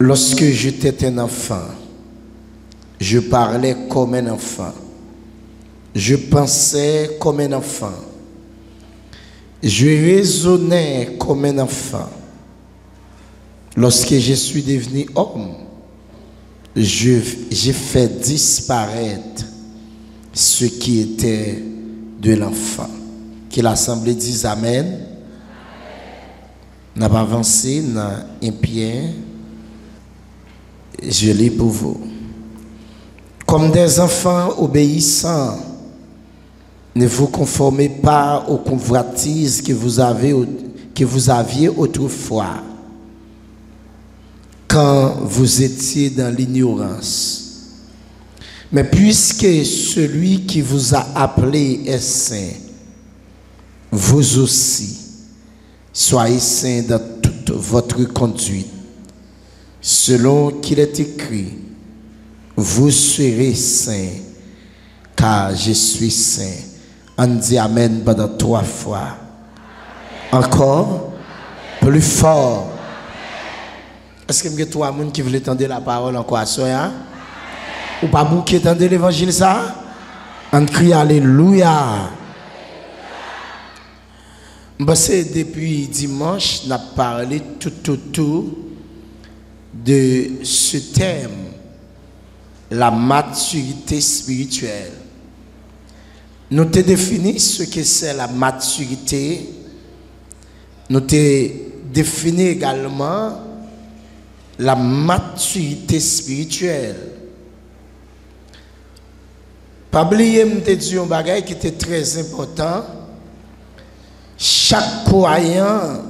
Lorsque j'étais un enfant, je parlais comme un enfant. Je pensais comme un enfant. Je raisonnais comme un enfant. Lorsque je suis devenu homme, j'ai fait disparaître ce qui était de l'enfant. Que l'Assemblée dise Amen. N'a pas avancé dans un pied. Je lis pour vous. Comme des enfants obéissants, ne vous conformez pas aux convoitises que vous aviez autrefois, quand vous étiez dans l'ignorance. Mais puisque celui qui vous a appelé est saint, vous aussi, soyez saints dans toute votre conduite. Selon qu'il est écrit, vous serez saints, car je suis saint. On dit Amen pendant 3 fois. Amen. Encore. Amen. Plus fort. Est-ce qu'il y a 3 personnes qui veulent entendre la parole encore à soi? Ou pas beaucoup qui entendent l'évangile ça? On crie Alléluia. Depuis dimanche, on a parlé tout autour de ce thème, la maturité spirituelle. Nous avons défini ce que c'est la maturité. Nous avons défini également la maturité spirituelle. Pas oublier, je te dis un bagage qui était très important. Chaque croyant,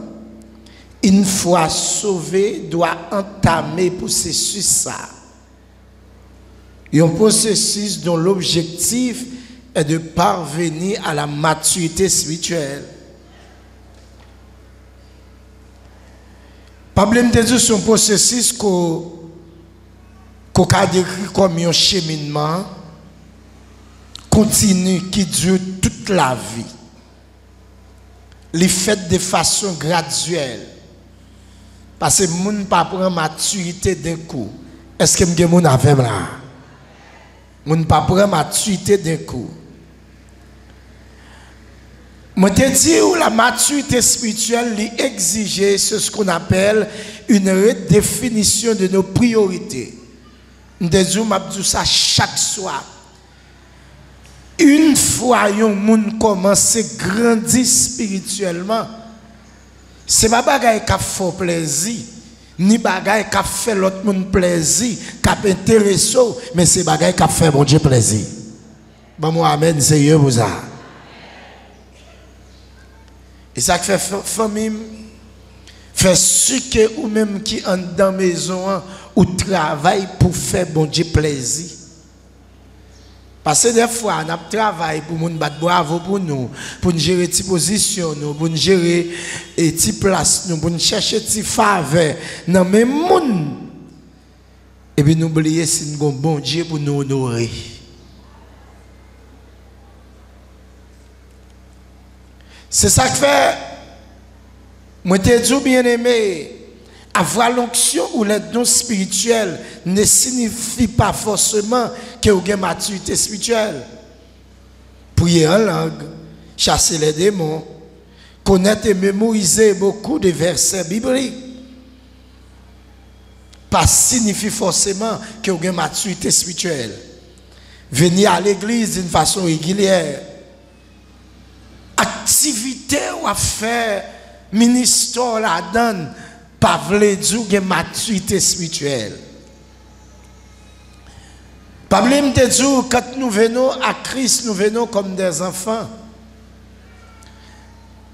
une fois sauvé, doit entamer le processus ça. Un processus dont l'objectif est de parvenir à la maturité spirituelle. Problème de Dieu, c'est un processus qu'on a décrit comme un cheminement continu qui dure toute la vie. Les fait de façon graduelle. Parce que les gens ne prennent pas maturité d'un coup. Est-ce que les gens avec là? Les gens ne prennent pas maturité d'un coup. Je te dis la maturité spirituelle exige ce qu'on appelle une redéfinition de nos priorités. Je te dis ça chaque soir. Une fois que les gens commencent à grandir spirituellement, ce n'est pas bagaille qui fait plaisir, ni bagaille qui fait l'autre monde plaisir, qui intéresse, mais c'est bagaille qui fait bon Dieu plaisir. Bon, moi, amen, c'est Dieu vous a. Et ça fait famille, fait ce que ou même qui en dans la maison ou travaille pour faire bon Dieu plaisir. Parce que des fois, on travaille pour nous battre bravo pour nous gérer tes positions, pour nous gérer tes places, pour nous chercher tes faveurs dans le même monde. Et puis nous oublions si nous avons bon Dieu pour nous honorer. C'est ça que fait, moi te dis bien aimé, avoir l'onction ou les dons spirituels ne signifie pas forcément que vous avez une maturité spirituelle. Prier en langue, chasser les démons, connaître et mémoriser beaucoup de versets bibliques, pas signifie forcément que vous avez une maturité spirituelle. Venir à l'église d'une façon régulière, activité ou à faire, ministère la donne, pas vle dire que maturité spirituelle. Pas vle me dire quand nous venons à Christ, nous venons comme des enfants.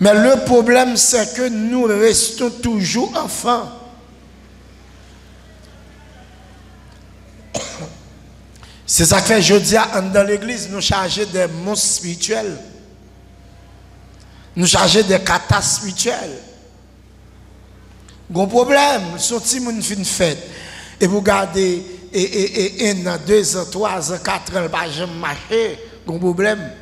Mais le problème c'est que nous restons toujours enfants. C'est ça que fait jeudi dans l'église nous charger des monstres spirituels. Nous charger des katas spirituels. Gon problème, son petit moun fin fête. Et vous gardez 1 an, 2 ans, 3 ans, 4 ans, pas jamais marcher, gon problème.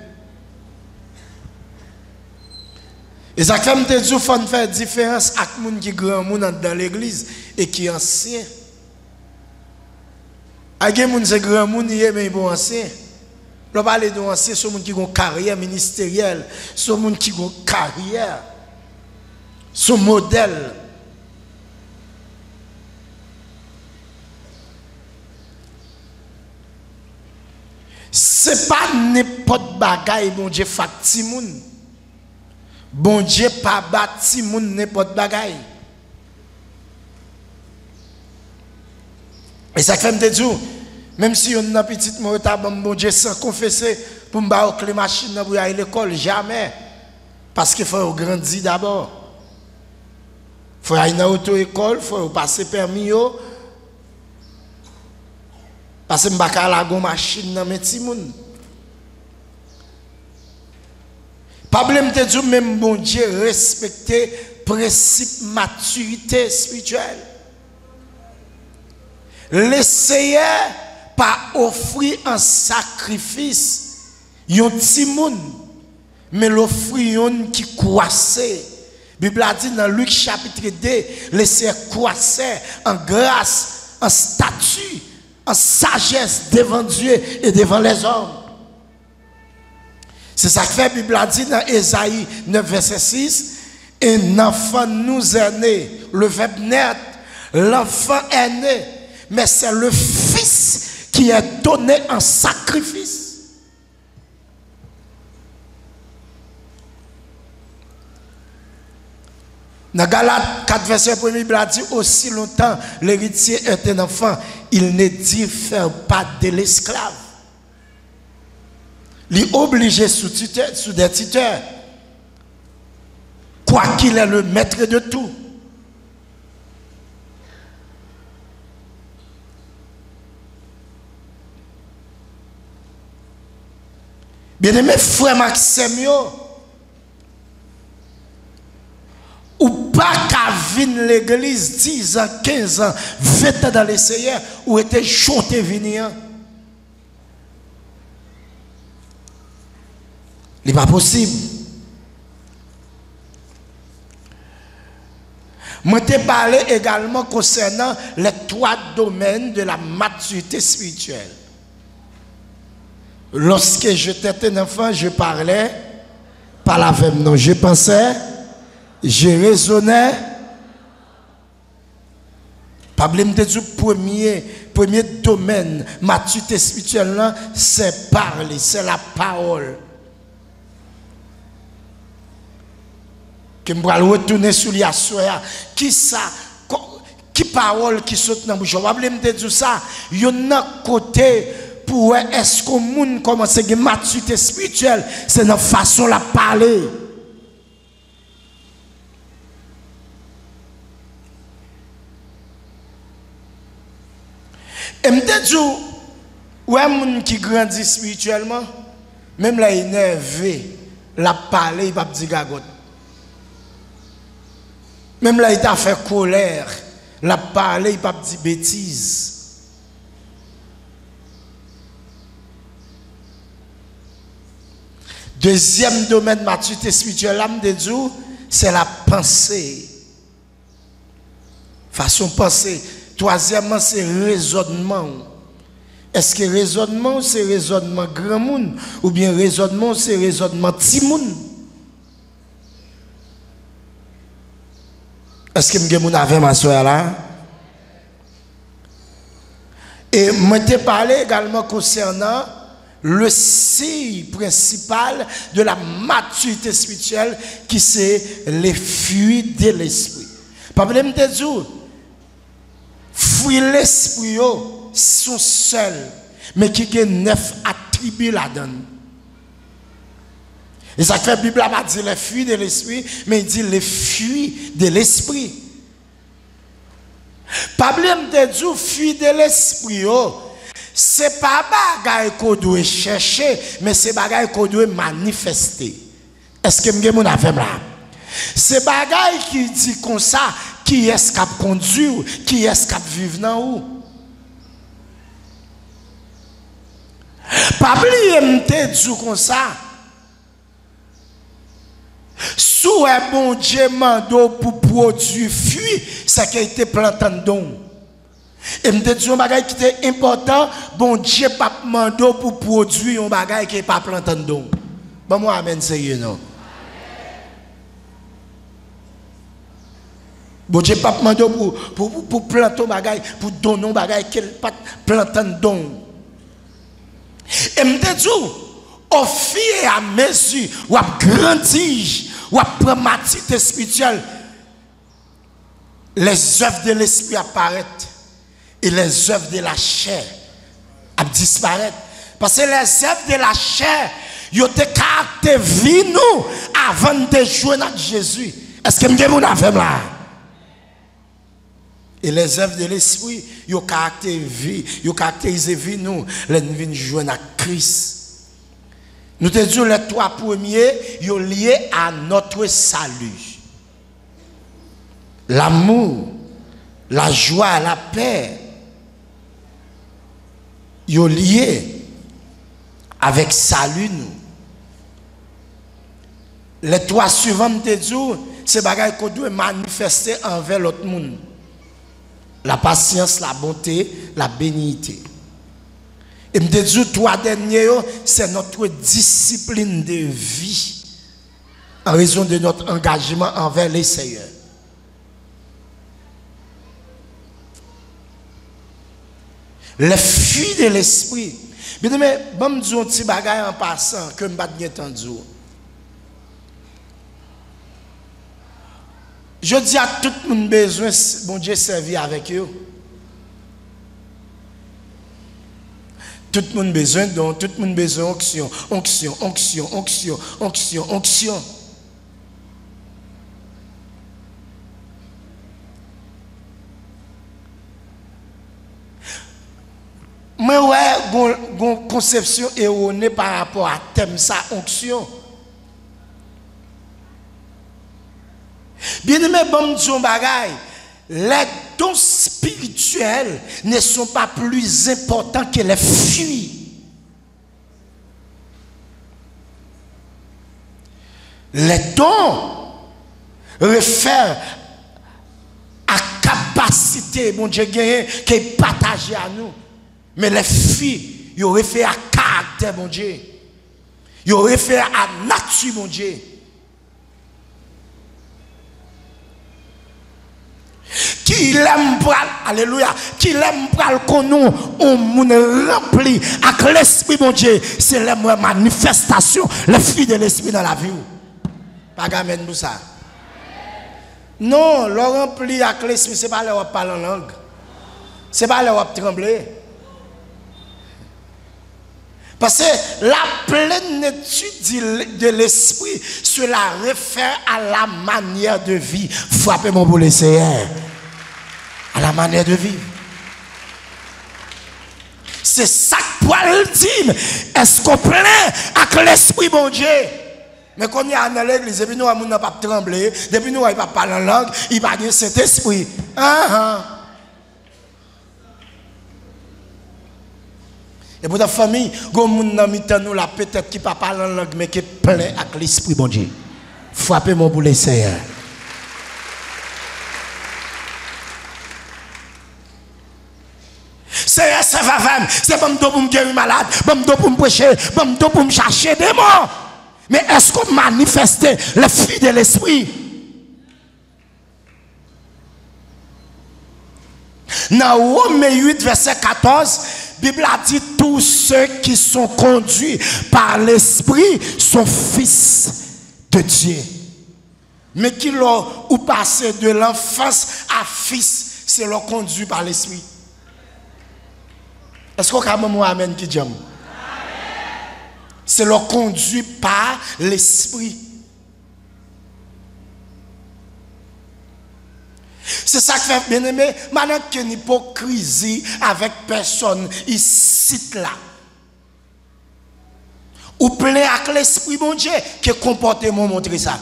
Et ça fait me dire faut faire différence avec moun qui grand moun dans l'église et qui ancien. Il y a des gens qui sont grands, mais ils sont anciens. On parle de anciens, ce sont des gens qui ont une carrière ministérielle, ce sont des gens qui ont une carrière, son modèle. Ce n'est pas n'importe bagaille, bon Dieu, fait moun. Bon Dieu, pas bâti moun n'importe bagaille. Et ça fait me dire, même si on a une petite morta, bon Dieu, sans confesser, pour me battre les machines pour aller à l'école, jamais. Parce qu'il faut grandir d'abord. Il faut aller dans l'auto-école, il faut passer permis. Parce que je ne peux pas aller machine dans mes petits moun. Pas blâme te dire, même bon Dieu, respecter le principe maturité spirituelle. L'essayer pas offrir un sacrifice, yon petit moun, mais l'offrir yon qui croissait. La Bible a dit dans Luc chapitre 2, laisser croisser en grâce, en statut, en sagesse devant Dieu et devant les hommes. C'est ça que fait la Bible a dit dans Ésaïe 9, verset 6. Un enfant nous est né, le verbe naître, l'enfant est né, mais c'est le Fils qui est donné en sacrifice. Dans Galates 4, verset 1, la Bible a dit aussi longtemps l'héritier est un enfant, il ne diffère pas de l'esclave. Il est obligé sous des tuteurs, quoi qu'il est le maître de tout. Bien-aimé frère Maxime, ou pas qu'à venir l'église 10 ans, 15 ans, 20 ans dans les Seigneurs, ou était chanté venir. Ce n'est pas possible. Moi, je t'ai parlé également concernant les 3 domaines de la maturité spirituelle. Lorsque j'étais un enfant, je parlais, pas la même non, je pensais, je raisonnais. Pas de dire premier domaine maturité spirituelle, c'est parler, c'est la parole. Que je vais retourner sur l'assoya. Qui ça? Qui parole qui saute dans la bouche? Je vais me dire ça. Il y a un côté pour est-ce que le monde commence à avoir une maturité spirituelle? C'est notre façon de parler. Et je me dis, ouais, un monde qui grandit spirituellement, même là, il est énervé, la parler, il va dire gagote. Même là, il t'a fait colère. La parler, il n'a pas dit bêtises. Deuxième domaine de maturité spirituelle, l'âme de Dieu, c'est la pensée. Façon de penser. Troisièmement, c'est raisonnement. Est-ce que raisonnement, c'est raisonnement grand monde? Ou bien raisonnement, c'est raisonnement petit monde? Est-ce que je suis avec ma soeur là? Et je t'ai parlé également concernant le signe principal de la maturité spirituelle qui c'est les fruits de l'esprit. Pas de me dire, fruits de l'esprit sont seuls, mais qui ont 9 attributs là-dedans. Et ça fait la Bible n'a pas dit les fruits de l'esprit, mais il dit les fruits de l'esprit. Problème de Dieu, fruits de l'esprit, c'est pas bagaille qu'on doit chercher, mais c'est bagaille qu'on doit manifester. Est-ce que je suis avec là? C'est bagaille qui dit comme ça, qui est-ce qui a conduit, qui est-ce qui a vécu dans où? Pas oublier me dire comme ça. Sous un bon Dieu mando pour produire fruit, ça qui a été planté en don. Et me dit un bagage qui était important, bon Dieu pas demandé pour produire un bagage qui n'est pas planté dedans. Bon moi amen sérieux non. Bon Dieu pas demandé pour planter un bagage, pour donner un bagage qui n'est pas planté dedans. Et me dit au fur et à mesure où grandir, où prendre maturité spirituelle, les œuvres de l'esprit apparaissent et les œuvres de la chair disparaissent. Parce que les œuvres de la chair, ils ont caractère vie nous avant de jouer notre Jésus. Est-ce que vous avez fait là? Et les œuvres de l'esprit, ils ont caractère vie, ils ont caractérisé vie nous, les nous jouer notre Christ. Nous te disons les trois premiers, ils sont liés à notre salut. L'amour, la joie, la paix, ils sont liés avec salut nous. Les trois suivants, nous te disons, c'est des choses qu'on doit manifester envers l'autre monde. La patience, la bonté, la bénignité. Et me dis trois derniers, c'est notre discipline de vie en raison de notre engagement envers les Seigneurs. Les fruits de l'esprit. Mais bon me dire un petit bagage en passant que me pas bien entendu. Je dis à tout le monde besoin bon Dieu servir avec eux. Tout le monde besoin donc tout le monde besoin onction, onction, onction, onction, onction, onction. Mais ouais, une conception erronée par rapport à thème ça onction. Bien aimé, bon Dieu bagaille. Les dons spirituels ne sont pas plus importants que les fruits. Les dons réfèrent à capacité, mon Dieu, qui est partagée à nous. Mais les fruits, ils réfèrent à caractère, mon Dieu. Ils réfèrent à nature, mon Dieu. Qui l'aime pral, alléluia, qui l'aime pral qu'on nous, on rempli avec l'esprit, mon Dieu, c'est la manifestation, le fruit de l'esprit dans la vie. Pas gamin pour ça. Non, le rempli avec l'esprit, ce n'est pas le parler en langue. Ce n'est pas le trembler. Parce que la plénitude de l'esprit, cela réfère à la manière de vie. Frappez mon boule, Seigneur. À la manière de vivre. C'est ça que Paul dit. Est-ce qu'on plaît avec l'esprit, mon Dieu? Mais quand on est dans l'église, depuis nous, on n'a pas tremblé, depuis nous, on n'a pas parlé en langue, il va dire cet esprit. Et pour ta famille, nous là peut-être qui ne parle pas en langue, mais qui est plein avec l'esprit, mon Dieu. Frappez mon boulet, Seigneur. Seigneur, ça va faire. C'est pas pour me guérir malade, pas pour me prêcher, pas pour me chercher des mots. Mais est-ce qu'on manifeste le fruit de l'esprit? Dans Romains 8, verset 14, la Bible a dit tous ceux qui sont conduits par l'esprit sont fils de Dieu. Mais qui l'ont ou passé de l'enfance à fils, c'est leur conduit par l'esprit. Est-ce qu'on a un amen qui dit? C'est leur conduit par l'esprit. C'est ça qui fait bien aimé. Maintenant qu'il y a une hypocrisie avec personne ici là. Ou plein avec l'esprit mon Dieu, que comportement montrer ça.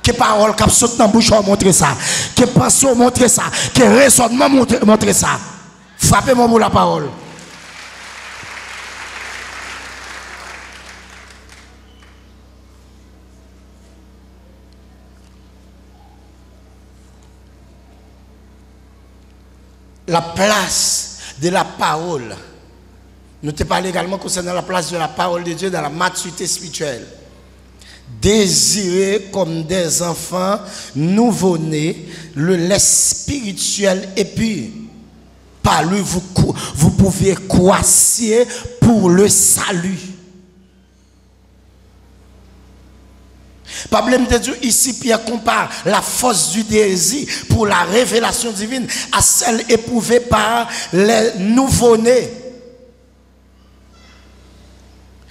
Que parole qui saute dans la bouche montrer ça. Que pensée montrer ça. Que raisonnement montrer ça. Frappez-moi pour la parole. la place de la parole. Nous te parlons également concernant la place de la parole de Dieu dans la maturité spirituelle. Désirez comme des enfants nouveau-nés le lait spirituel et puis par lui vous pouvez croître pour le salut. Problème de Dieu ici, Pierre compare la force du désir pour la révélation divine à celle éprouvée par les nouveau-nés.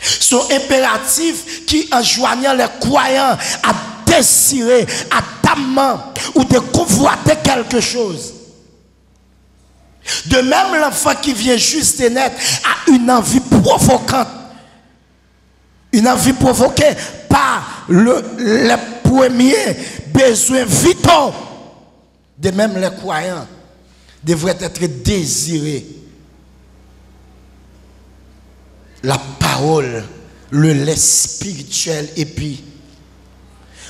Son impératif qui enjoignant les croyants à désirer ardemment ou de convoiter quelque chose. De même, l'enfant qui vient juste de naître a une envie provocante. Une envie provoquée par les premiers besoins vitaux. De même, les croyants devraient être désirés. La parole, le lait spirituel et puis.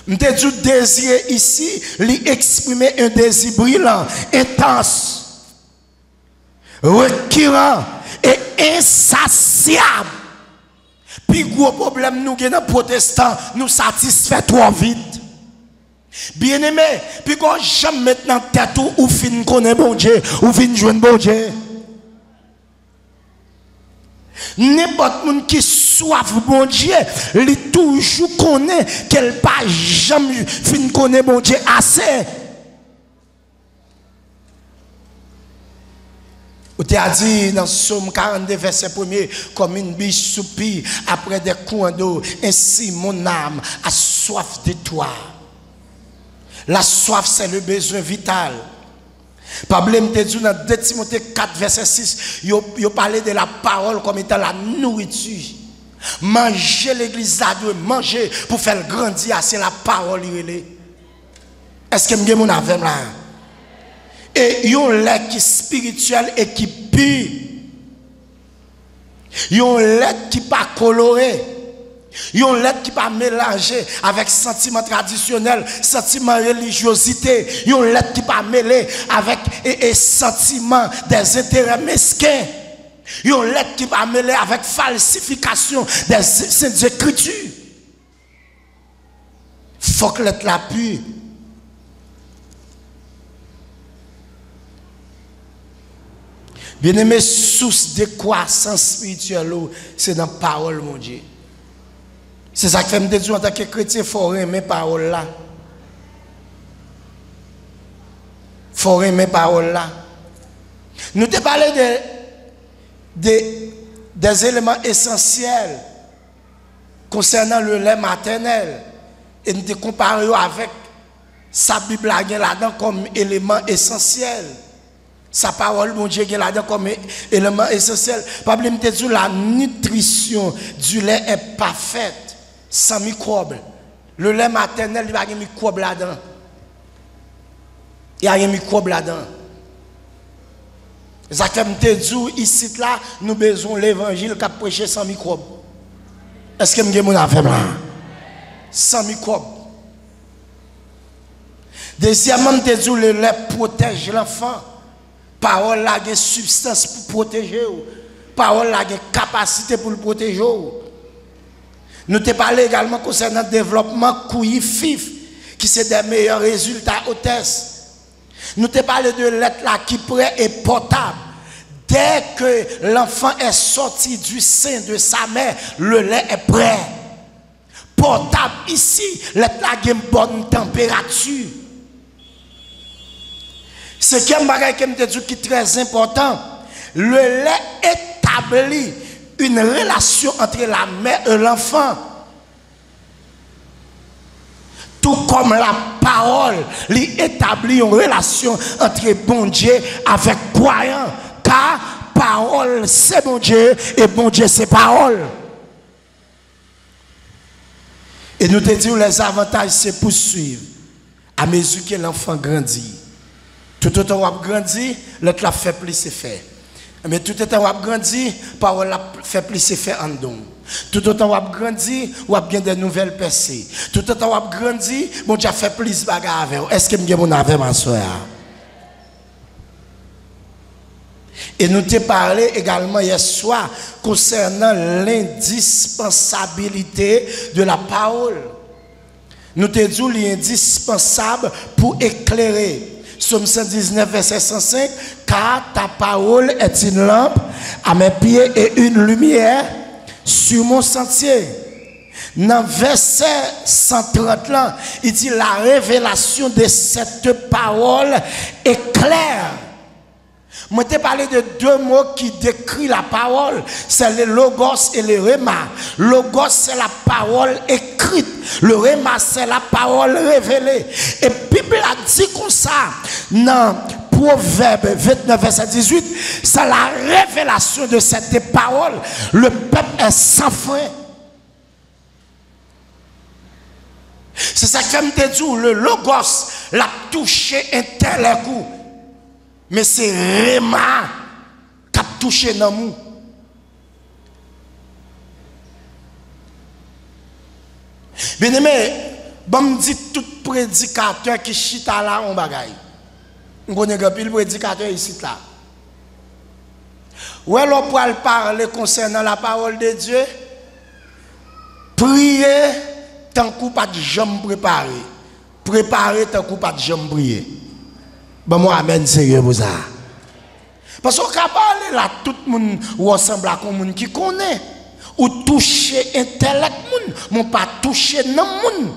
Je dis désir ici, lui exprimer un désir brillant, intense, requérant et insatiable. Puis gros problème nous avons protestants, nous satisfait trop vite. Bien aimé, puis quand j'aime maintenant tête ou fin connaître bon Dieu, ou fin joindre bon Dieu. N'importe monde qui soif bon Dieu, il toujours connaît qu'elle pas jamais fin connaît bon Dieu assez. Ou tu as dit dans Somme 42 verset 1er, comme une biche soupire après des coins d'eau, ainsi mon âme a soif de toi. La soif c'est le besoin vital. Problème de Dieu dans 2 Timothée 4 verset 6, il parlait de la parole comme étant la nourriture. Manger l'église à Dieu, manger pour faire grandir, c'est la parole. Est-ce que je me avez là? Et il y a un lait qui est spirituel et qui pur. Il y a un lait qui n'est pas coloré. Il y a un lait qui n'est pas mélangé avec sentiment traditionnel, sentiment religiosité. Il y a un lait qui n'est pas mêlé avec sentiment des intérêts mesquins. Il y a un lait qui n'est pas mêlé avec falsification des saintes écritures. Il faut que l'être la pure. Bien-aimé, source de croissance spirituelle, c'est dans la parole, mon Dieu. C'est ça que fait me dire en tant que chrétien, il faut aimer la parole là. Il faut aimer la parole là. Nous te parlé des éléments essentiels concernant le lait maternel. Et nous te comparé avec sa Bible là-dedans comme élément essentiel. Sa parole, mon Dieu, est là-dedans comme élément essentiel. Problème de Dieu, la nutrition du lait est parfaite, sans microbes. Le lait maternel, il n'y a pas de microbes là-dedans. Il y a un microbe là-dedans. Ça fait me dire ici là, nous avons besoin de l'évangile qui a prêché sans microbes. Est-ce que nous avons fait là? Sans microbes. Deuxièmement, me dire le lait protège l'enfant. Parole a une substance pour protéger. Parole a une capacité pour le protéger. Nous te parlons également concernant le développement couillif, qui c'est des meilleurs résultats au test. Nous te parlons de lait là qui prêt et potable. Dès que l'enfant est sorti du sein de sa mère, le lait est prêt. Potable ici, le lait là a une bonne température. Ce qui est très important, le lait établit une relation entre la mère et l'enfant. Tout comme la parole établit une relation entre bon Dieu avec croyant. Car parole c'est bon Dieu et bon Dieu c'est parole. Et nous te disons les avantages c'est poursuivre à mesure que l'enfant grandit. Tout autant on grandit, l'autre la fait plus effet. Mais tout autant on grandit, parole la fait plus effet en don. Tout autant on grandit, on a bien des nouvelles percées. Tout autant on grandit, bon Dieu fait plus bagarre avec. Est-ce que me mon avec ma soeur? Et nous t'ai parlé également hier soir concernant l'indispensabilité de la parole. Nous t'ai dit qu'il est indispensable pour éclairer. Psaume 119, verset 105, car ta parole est une lampe à mes pieds et une lumière sur mon sentier. Dans verset 130 là, il dit la révélation de cette parole est claire. Moi, je t'ai parlé de deux mots qui décrivent la parole. C'est le logos et le rhéma. Logos, c'est la parole écrite. Le rhéma, c'est la parole révélée. Et la Bible a dit comme ça, dans Proverbe 29, verset 18, c'est la révélation de cette parole. Le peuple est sans frein. C'est ça que je me dis, le logos l'a touché un tel coup. Mais c'est Réma qui a touché dans nous. Bien aimé, bon me dit tout prédicateur qui chita là on bagaille. On connaît le prédicateur ici là. Ou alors pour parler concernant la parole de Dieu, prier tant qu'on pas de jambes préparées. Préparer tant qu'on pas de jambes prier. Ben moi, amen, sérieux pour ça. Parce qu'on peut parler là, tout le monde ressemble à un monde qui connaît. Ou toucher intellect, mais pas toucher non monde.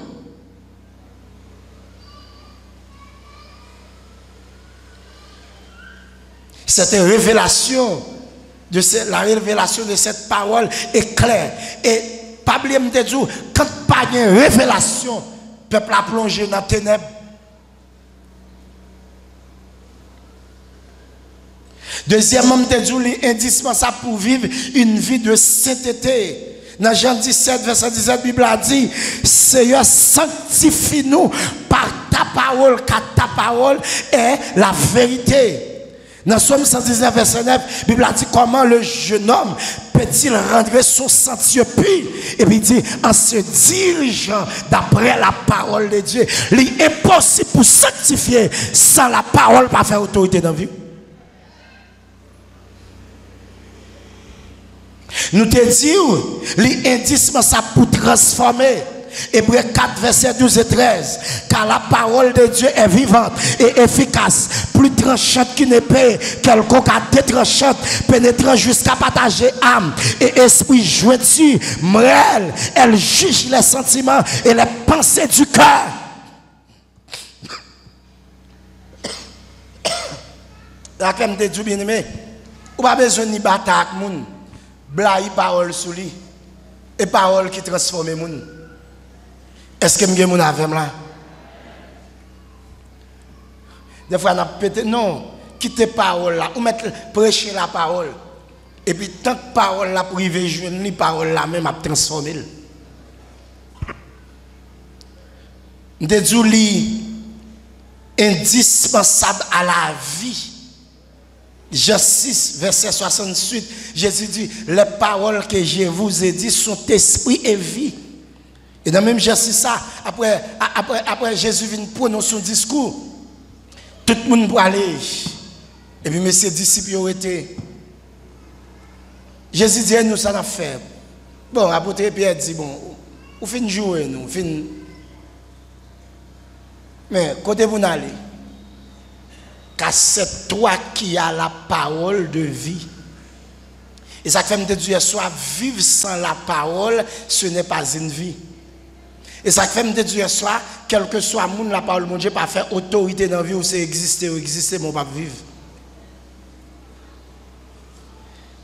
Cette révélation, la révélation de cette parole est claire. Et pas oublier de dire, quand pas de révélation, le peuple a plongé dans les ténèbres. Deuxièmement, il est indispensable pour vivre une vie de sainteté. Dans Jean 17, verset 17, la Bible a dit, Seigneur, sanctifie-nous par ta parole, car ta parole est la vérité. Dans Somme 119, verset 9, la Bible a dit comment le jeune homme peut-il rendre son sentier pur. Et puis il dit, en se dirigeant d'après la parole de Dieu, il est impossible pour sanctifier sans la parole, pas faire autorité dans la vie. Nous te disons, l'indispensable pour transformer. Hébreux 4, verset 12 et 13. Car la parole de Dieu est vivante et efficace, plus tranchante qu'une épée, quelconque à détranchante, pénétrant jusqu'à partager âme et esprit jointu, morel. Elle juge les sentiments et les pensées du cœur. La crème de Dieu bien-aimé, ou pas besoin de bataille avec les gens. Blaye parole sous lui et parole qui transforme les gens. Est-ce que je suis avec moi? Des fois, on a pété. Non, quittez parole là. Ou mettre prêcher la parole. Et puis, tant que parole là privée, je ne parole là même à transformer. Je dis indispensable à la vie. Jean 6, verset 68, Jésus dit, les paroles que je vous ai dites sont esprit et vie. Et dans le même Jean 6, ça, après Jésus vient prononcer son discours, tout le monde doit aller. Et puis, mes disciples ont été. Jésus dit, nous, ça n'a fait. Bon, apôtre Pierre dit, bon, vous finissez de jouer, nous, mais, côté vous n'allez. Car c'est toi qui as la parole de vie. Et ça fait me dire, soit vivre sans la parole, ce n'est pas une vie. Et ça fait me dire, soit, quel que soit le monde, la parole de mon Dieu, pas faire autorité dans la vie, ou c'est exister, mais pas vivre.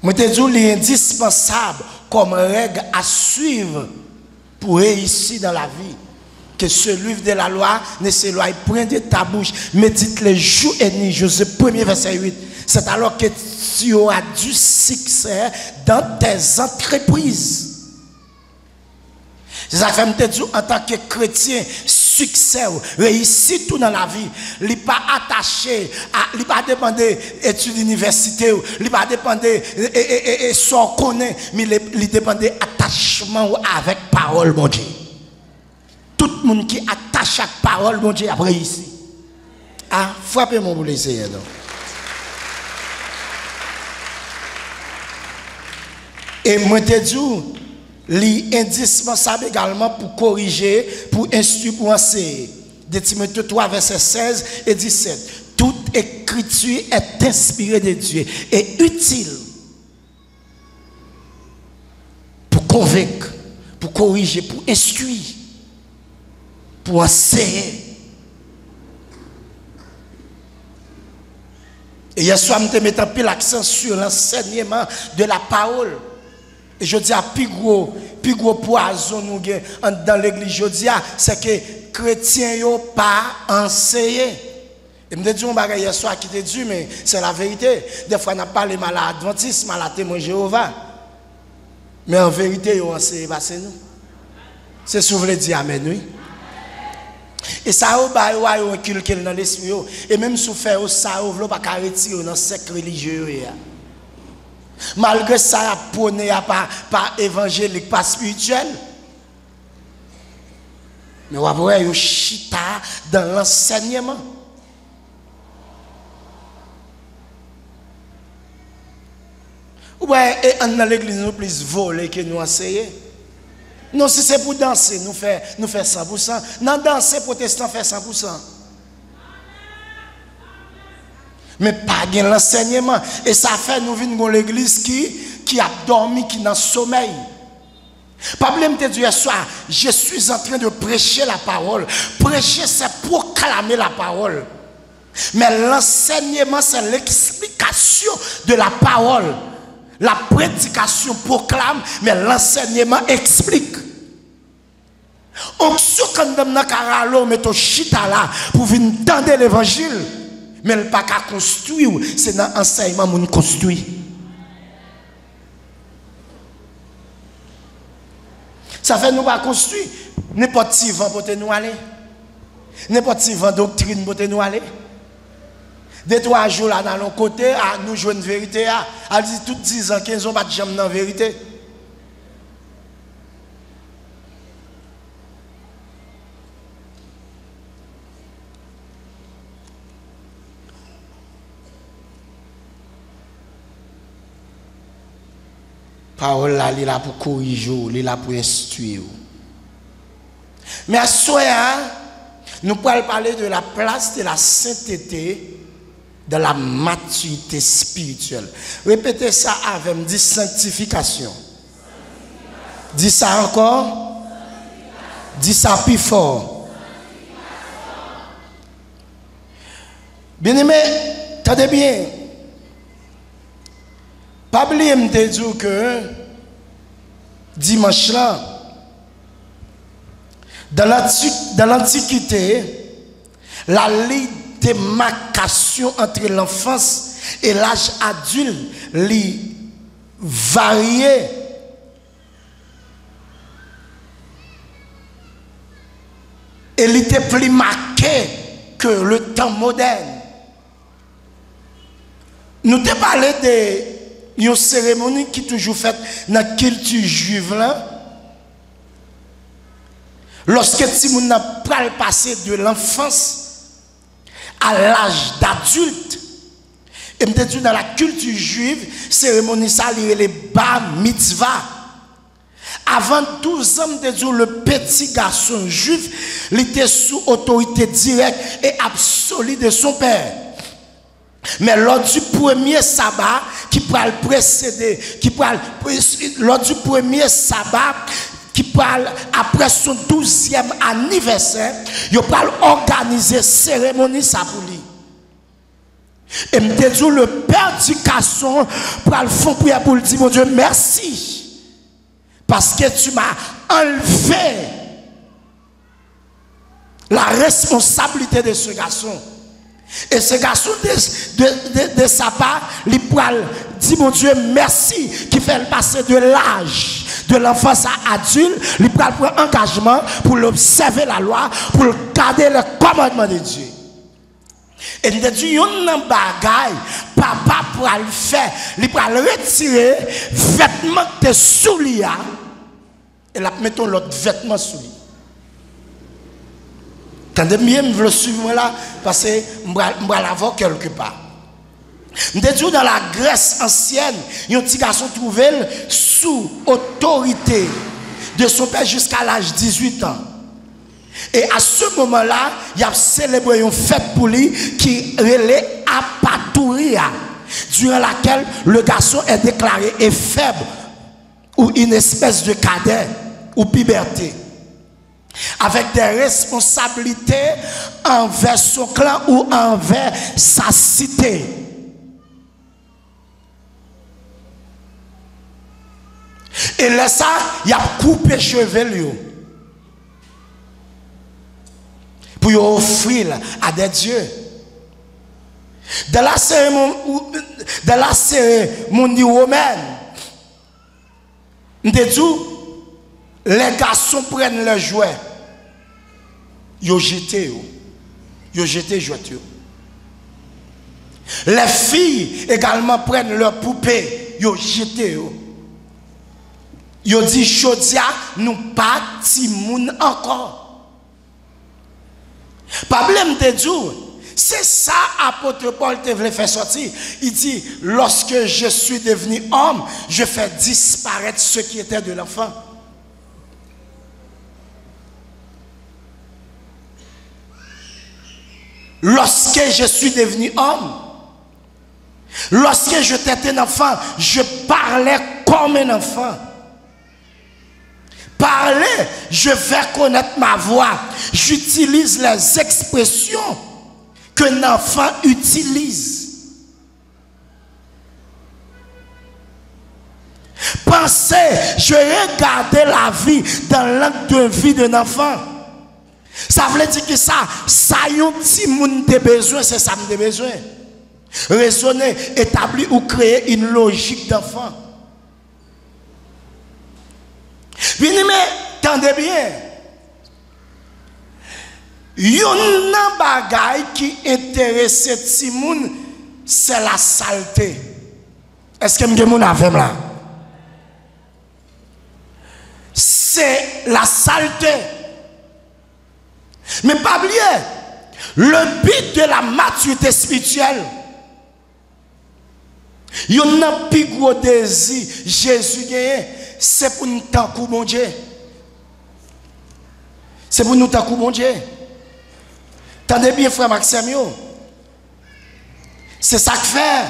Je te dis, il est indispensable comme règle à suivre pour réussir dans la vie. Que ce livre de la loi ne s'éloigne point de ta bouche, médite les jours et nuits. Josué 1er verset 8. C'est alors que tu auras du succès dans tes entreprises. C'est ça que je te dis en tant que chrétien, succès, réussite tout dans la vie. Il n'est pas attaché, il n'est pas dépendé d'études d'université, il n'est pas dépendé de ce qu'on connaît, mais il dépend d'attachement avec parole, mon Dieu. Tout le monde qui attache à la parole, mon Dieu, après ici. Ah, frappez-moi pour l'essayer. Et moi te dis, il est indispensable également pour corriger, pour instruire, pour enseigner. De Timothée 3, verset 16 et 17. Toute écriture est inspirée de Dieu et utile pour convaincre, pour corriger, pour instruire, pour enseigner. Et hier soir, je mettais un peu l'accent sur l'enseignement de la parole. Et je dis à plus gros poison nous dans l'église, je dis c'est que les chrétiens n'ont pas enseigné. Et je me dis, on va hier soir qui te dit, mais c'est la vérité. Des fois, on n'a pas les malades adventistes, malades témoins Jéhovah. Mais en vérité, ils ont enseigné, c'est nous. C'est ce que vous voulez dire, amen, oui. Et ça a un culte dans l'esprit. Et même si vous faites ça, vous ne pouvez pas retirer dans le secte religieux. Malgré ça, il y a pas évangélique, pas spirituel. Mais vous voyez, il y a chita dans l'enseignement. Ouais, et dans l'église, nous plus voler que nous enseigner. Non, si c'est pour danser, nous faisons 100%. Non, danser, protestant fait 100%. Mais pas de l'enseignement. Et ça fait nous venir dans l'église qui a dormi, qui est dans le sommeil. Pas problème de Dieu soir, je suis en train de prêcher la parole. Prêcher, c'est proclamer la parole. Mais l'enseignement, c'est l'explication de la parole. La prédication proclame, mais l'enseignement explique. On se condamne dans caralo, mais ton chita là pour venir entendre l'évangile, mais le pas qu'à construire, c'est dans l'enseignement qu'on construit. Ça fait nous pas construire n'importe qui vent pour nous aller, n'importe qui vent doctrine pour nous aller. 2-3 jours là dans l'autre côté, à nous jouer une vérité, à dire tout 10 ans, 15 ans, pas de jamais dans la vérité. Parole là, il est là pour corriger, il est là pour instruire. Mais à ce soir, nous pourrons parler de la place de la sainteté dans la maturité spirituelle. Répétez ça avec moi, dis sanctification. Dis ça encore. Dis ça plus fort. Bien-aimé, tenez bien. Pas oublier de te dire que dimanche là, dans l'Antiquité, la démarcation entre l'enfance et l'âge adulte li variait. Et il était plus marqué que le temps moderne. Nous te parlé d'une cérémonie qui est toujours faite dans la culture juive là. Lorsque Timoun n'a pas passé de l'enfance à l'âge d'adulte, et me dit dans la culture juive, cérémonie ça les bar mitzvah. Avant 12 ans, le petit garçon juif, il était sous autorité directe et absolue de son père. Mais lors du premier sabbat, qui parle précéder, lors du premier sabbat, qui parle après son 12e anniversaire, il parle organiser cérémonie ça pour lui. Et me dit le père du garçon pour le fond prière pour lui dire mon Dieu merci parce que tu m'as enlevé la responsabilité de ce garçon. Et ce garçon de sa part, il dit mon Dieu merci qui fait passer de l'âge de l'enfance à adulte, il prend engagement pour observer la loi, pour garder le commandement de Dieu. Et il dit, il y a un bagage, papa pour le faire, il prend retirer vêtements de souliers et la mettre l'autre vêtement sous lui. Tendez bien, je veux suivre là, parce que je vais l'avoir quelque part. Nous dans la Grèce ancienne, un petit garçon trouvé sous autorité de son père jusqu'à l'âge de 18 ans. Et à ce moment-là, il a célébré une fête pour lui qui relait Apatouria, durant laquelle le garçon est déclaré faible ou une espèce de cadet ou puberté, avec des responsabilités envers son clan ou envers sa cité. Et là, ça, il a coupé cheveux pour offrir à des dieux. Dans la cérémonie romaine, les garçons prennent leurs jouets, ils jettent les jouets. Les filles également prennent leurs poupées, ils jettent. Ils disent, Chodia, nous pas timoun encore. Problème de Dieu, c'est ça apôtre Paul te voulait faire sortir. Il dit, lorsque je suis devenu homme, je fais disparaître ce qui était de l'enfant. Lorsque je suis devenu homme, lorsque j'étais un enfant, je parlais comme un enfant. Parler, je vais connaître ma voix. J'utilise les expressions qu'un enfant utilise. Penser, je regardais la vie dans l'angle de vie d'un enfant. Ça veut dire que ça y a un petit monde de besoin, c'est ça que j'ai besoin. Raisonner, établir ou créer une logique d'enfant. Bien, mais, tendez bien. Yon nan bagay qui intéresse ti moun, c'est la saleté. Est-ce que m'gen avec là? C'est la saleté. Mais pas oublier, le but de la maturité spirituelle, yon nan pi gros désir Jésus gagne, c'est pour nous tankou mon Dieu. C'est pour nous tankou mon Dieu. Tendez bien, frère Maxime. C'est ça que fait.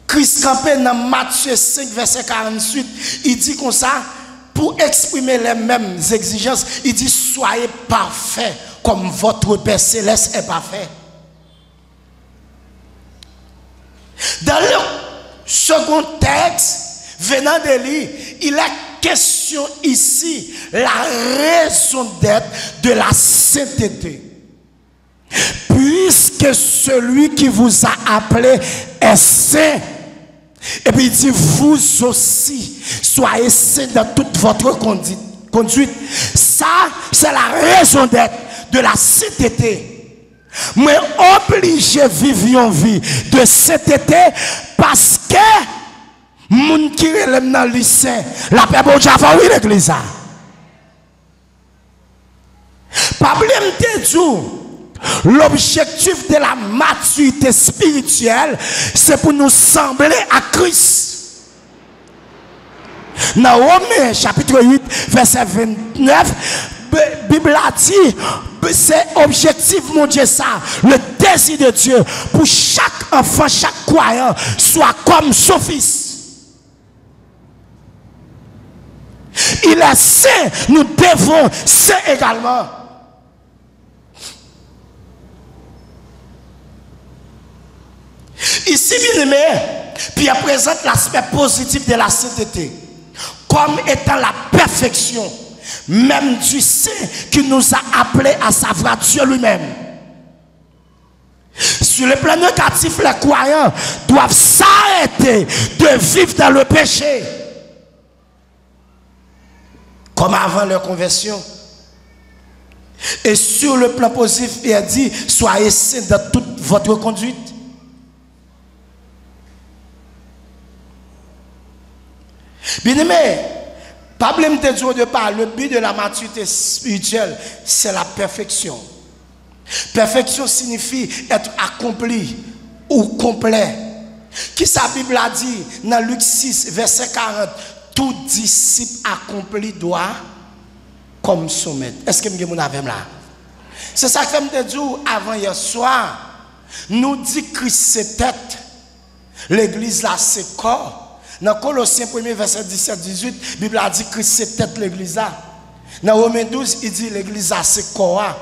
Christ campé dans Matthieu 5, verset 48, il dit comme ça, pour exprimer les mêmes exigences, il dit, soyez parfaits comme votre Père Céleste est parfait. Dans le second texte, venant de lui, il est question ici, la raison d'être de la sainteté. Puisque celui qui vous a appelé est saint, et puis il dit, vous aussi, soyez saints dans toute votre conduite. Ça, c'est la raison d'être de la sainteté. Mais obligé vivre une vie de sainteté parce que moun qui relève dans le lycée, la paix bon Dieu oui l'église. Problème de Dieu. L'objectif de la maturité spirituelle, c'est pour nous sembler à Christ. Dans Romains chapitre 8, verset 29, la Bible a dit, c'est objectif, mon Dieu, ça, le désir de Dieu, pour chaque enfant, chaque croyant, soit comme son fils. Il est saint, nous devons saint également. Ici, bien aimé, puis elle présente l'aspect positif de la sainteté comme étant la perfection, même du saint qui nous a appelés à savoir Dieu lui-même. Sur le plan négatif, les croyants doivent s'arrêter de vivre dans le péché, comme avant leur conversion. Et sur le plan positif, il a dit, soyez saints dans toute votre conduite. Bien aimé, problème de Dieu de part, le but de la maturité spirituelle, c'est la perfection. Perfection signifie être accompli ou complet. Qui sa Bible a dit dans Luc 6, verset 40, tout disciple accompli doit comme son maître. Est-ce que vous avez là? C'est ça que je me dis avant hier soir. Nous dit Christ c'est tête. L'église là c'est corps. Dans Colossiens 1er verset 17-18, la Bible a dit Christ c'est tête l'église là. Dans Romains 12, il dit l'église là c'est corps.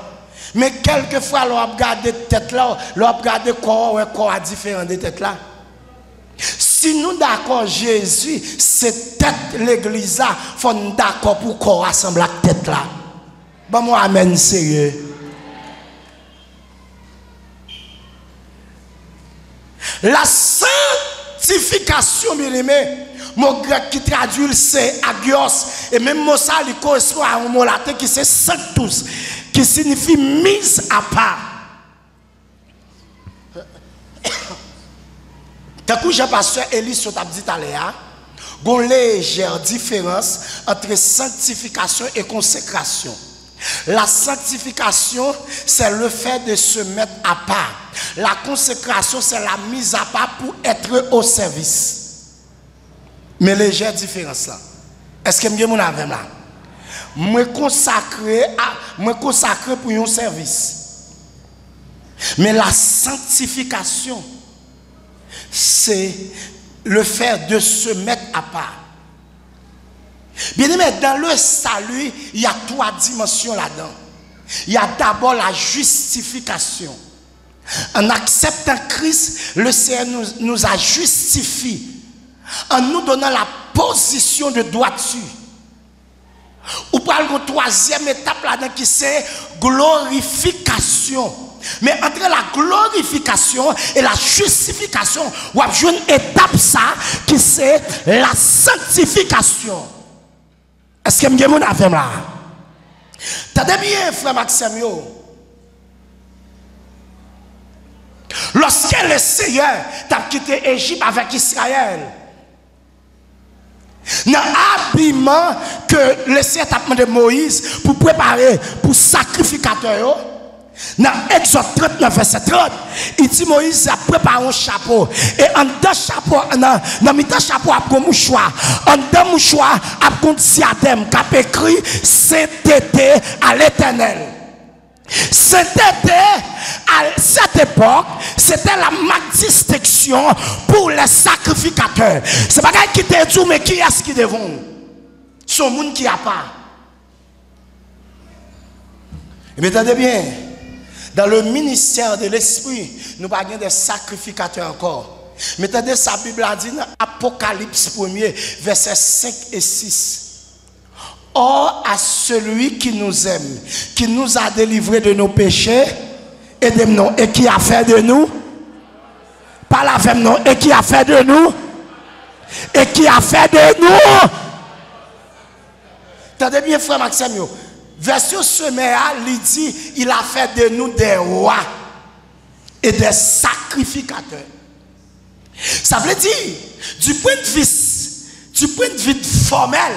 Mais quelquefois, l'on regarde tête là, l'on regarde corps, ouais, corps différent de tête là. Si nous d'accord Jésus, c'est tête l'église là, faut nous d'accord pour corps assemble la tête là. Bon moi amen sérieux. La sanctification, bien aimé, mon grec qui traduit c'est agios, et même mot ça il correspond à un mot latin qui c'est sanctus, qui signifie mise à part. Quand Jean-Pasteur Élie s'est dit à l'heure, il y a une légère différence entre sanctification et consécration. La sanctification, c'est le fait de se mettre à part. La consécration, c'est la mise à part pour être au service. Mais légère différence là. Est-ce que vous avez là? Me consacrer pour un service. Mais la sanctification, c'est le fait de se mettre à part. Bien aimé, dans le salut, il y a 3 dimensions là-dedans. Il y a d'abord la justification. En acceptant Christ, le Seigneur nous a justifiés. En nous donnant la position de droiture. Ou parle de 3e étape là-dedans qui c'est glorification. Mais entre la glorification et la justification, il y a une étape ça qui c'est la sanctification. Est-ce que vous avez fait là? T'as bien, frère Maxime. Lorsque le Seigneur t'a quitté l'Égypte avec Israël, dans l'habillement que le Seigneur t'a demandé Moïse pour préparer pour sacrificateur, dans Exode 39, verset 30, il dit Moïse a préparé un chapeau. Et en dedans chapeau, dans le chapeau, il y a un mouchoir. En dedans mouchoir, il y a un diadème qui a écrit Sainteté à l'Éternel. Sainteté, à cette époque, c'était la marque de distinction pour les sacrificateurs. C'est pas quelqu'un qui te dit, mais qui est-ce qui devant? C'est le monde qui n'a pas. Et bien, attendez bien. Dans le ministère de l'Esprit, nous n'avons pas de sacrificateurs encore. Mais attendez, sa Bible a dit dans Apocalypse 1er, versets 5 et 6. Or, à celui qui nous aime, qui nous a délivrés de nos péchés et de nous, et qui a fait de nous, pas la même non, et qui a fait de nous, et qui a fait de nous. Attendez bien, frère Maxime. Version sommaire, il dit, il a fait de nous des rois et des sacrificateurs. Ça veut dire, du point de vue formel,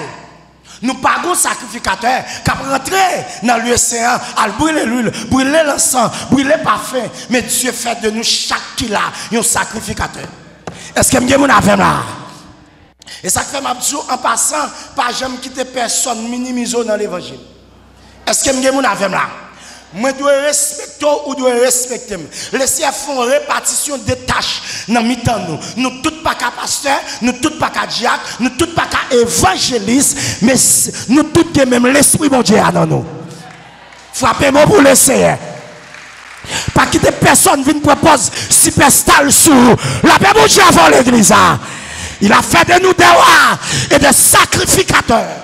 nous pagons sacrificateurs qui rentré dans l'océan, à brûler l'huile, brûler l'encens, brûler le parfum. Mais Dieu fait de nous chaque qui là, un sacrificateur. Est-ce que vous avez là? Et ça fait ma en passant, pas jamais quitter personne minimisé dans l'évangile. Est-ce que vous avez là? Moi, je dois respecter ou dois respecter. Laissez faire une répartition des tâches dans le temps. Nous tous pas qu'à pasteur, nous tous pas qu'à diacre, nous tous pas qu'à évangéliste, mais nous tous qui même l'esprit bon Dieu dans nous. Frappez-moi pour l'essayer. Pas quitter personne vienne propose superstar sur la paix bon Dieu avant l'église. Il a fait de nous des rois et des sacrificateurs.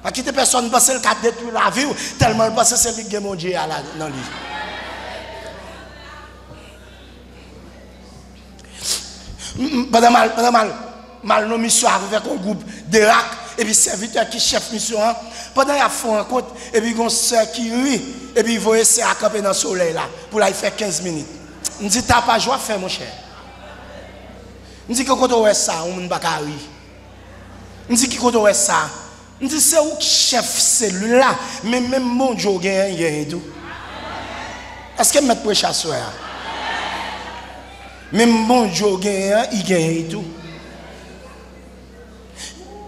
Pas quitter personne parce qu'elle a détruit la vie tellement parce que c'est lui qui est mon Dieu dans lui. Pendant mal nos missions avec un groupe d'Irak et puis serviteur qui chef mission pendant il a fait un compte et puis une soeur qui rit et puis il va essayer à camper dans le soleil là pour là il fait 15 minutes. On dit t'as pas joie faire mon cher. On dit que quand on voit ça on ne va pas rire. On dit que quand on voit ça on dit c'est où chef celui-là, mais même mon Dieu gagne tout. Est-ce que mettre prêche à soi? Même bon Dieu il gagne et tout.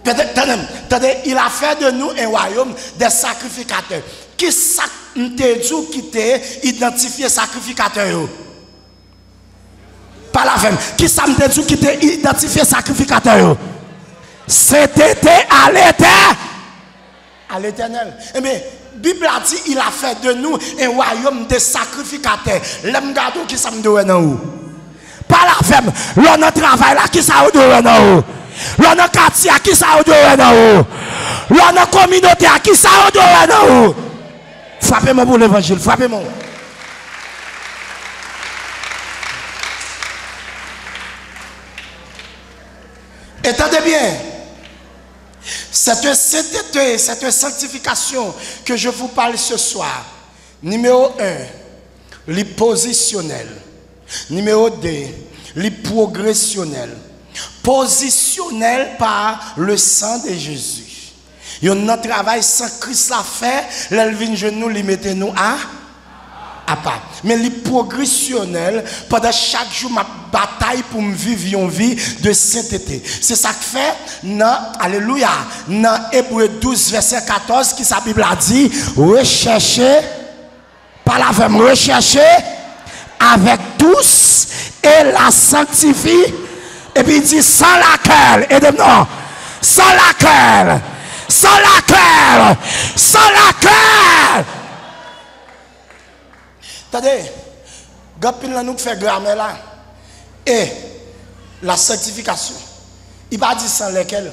Peut-être, il a fait de nous un royaume des sacrificateurs. Qui ça qui t'a identifié sacrificateur? Pas la femme. Qui ça qui t'a identifié sacrificateur? C'était à l'éternel. À l'éternel. Eh bien, Bible a dit, il a fait de nous un royaume de sacrificateurs. L'homme gado qui ça me doit dans où? Pas la femme. L'on a travail là qui ça me doit dans où? L'on a quartier qui ça me doit dans où? L'on a communauté qui ça me doit dans où? Frappez-moi pour l'évangile, frappez-moi. Entendez bien. C'est une sainteté, c'est une sanctification que je vous parle ce soir. Numéro 1, le positionnel. Numéro 2, le progressionnel. Positionnel par le sang de Jésus. Il y a un travail sans Christ l'a fait, l'elvin genou, lui mettez nous à part. Mais le progressionnel, pendant chaque jour, ma bataille pour me vivre une vie de sainteté. C'est ça que fait, alléluia, dans Hébreux 12, verset 14, qui sa Bible a dit, recherchez, par la femme, recherchez avec tous et la sanctifie. Et puis il dit, sans laquelle, et de non, sans laquelle, sans laquelle, sans laquelle. Attendez, Gapin là nous fait grammaire là. Et la sanctification. Il va dire sans lesquels.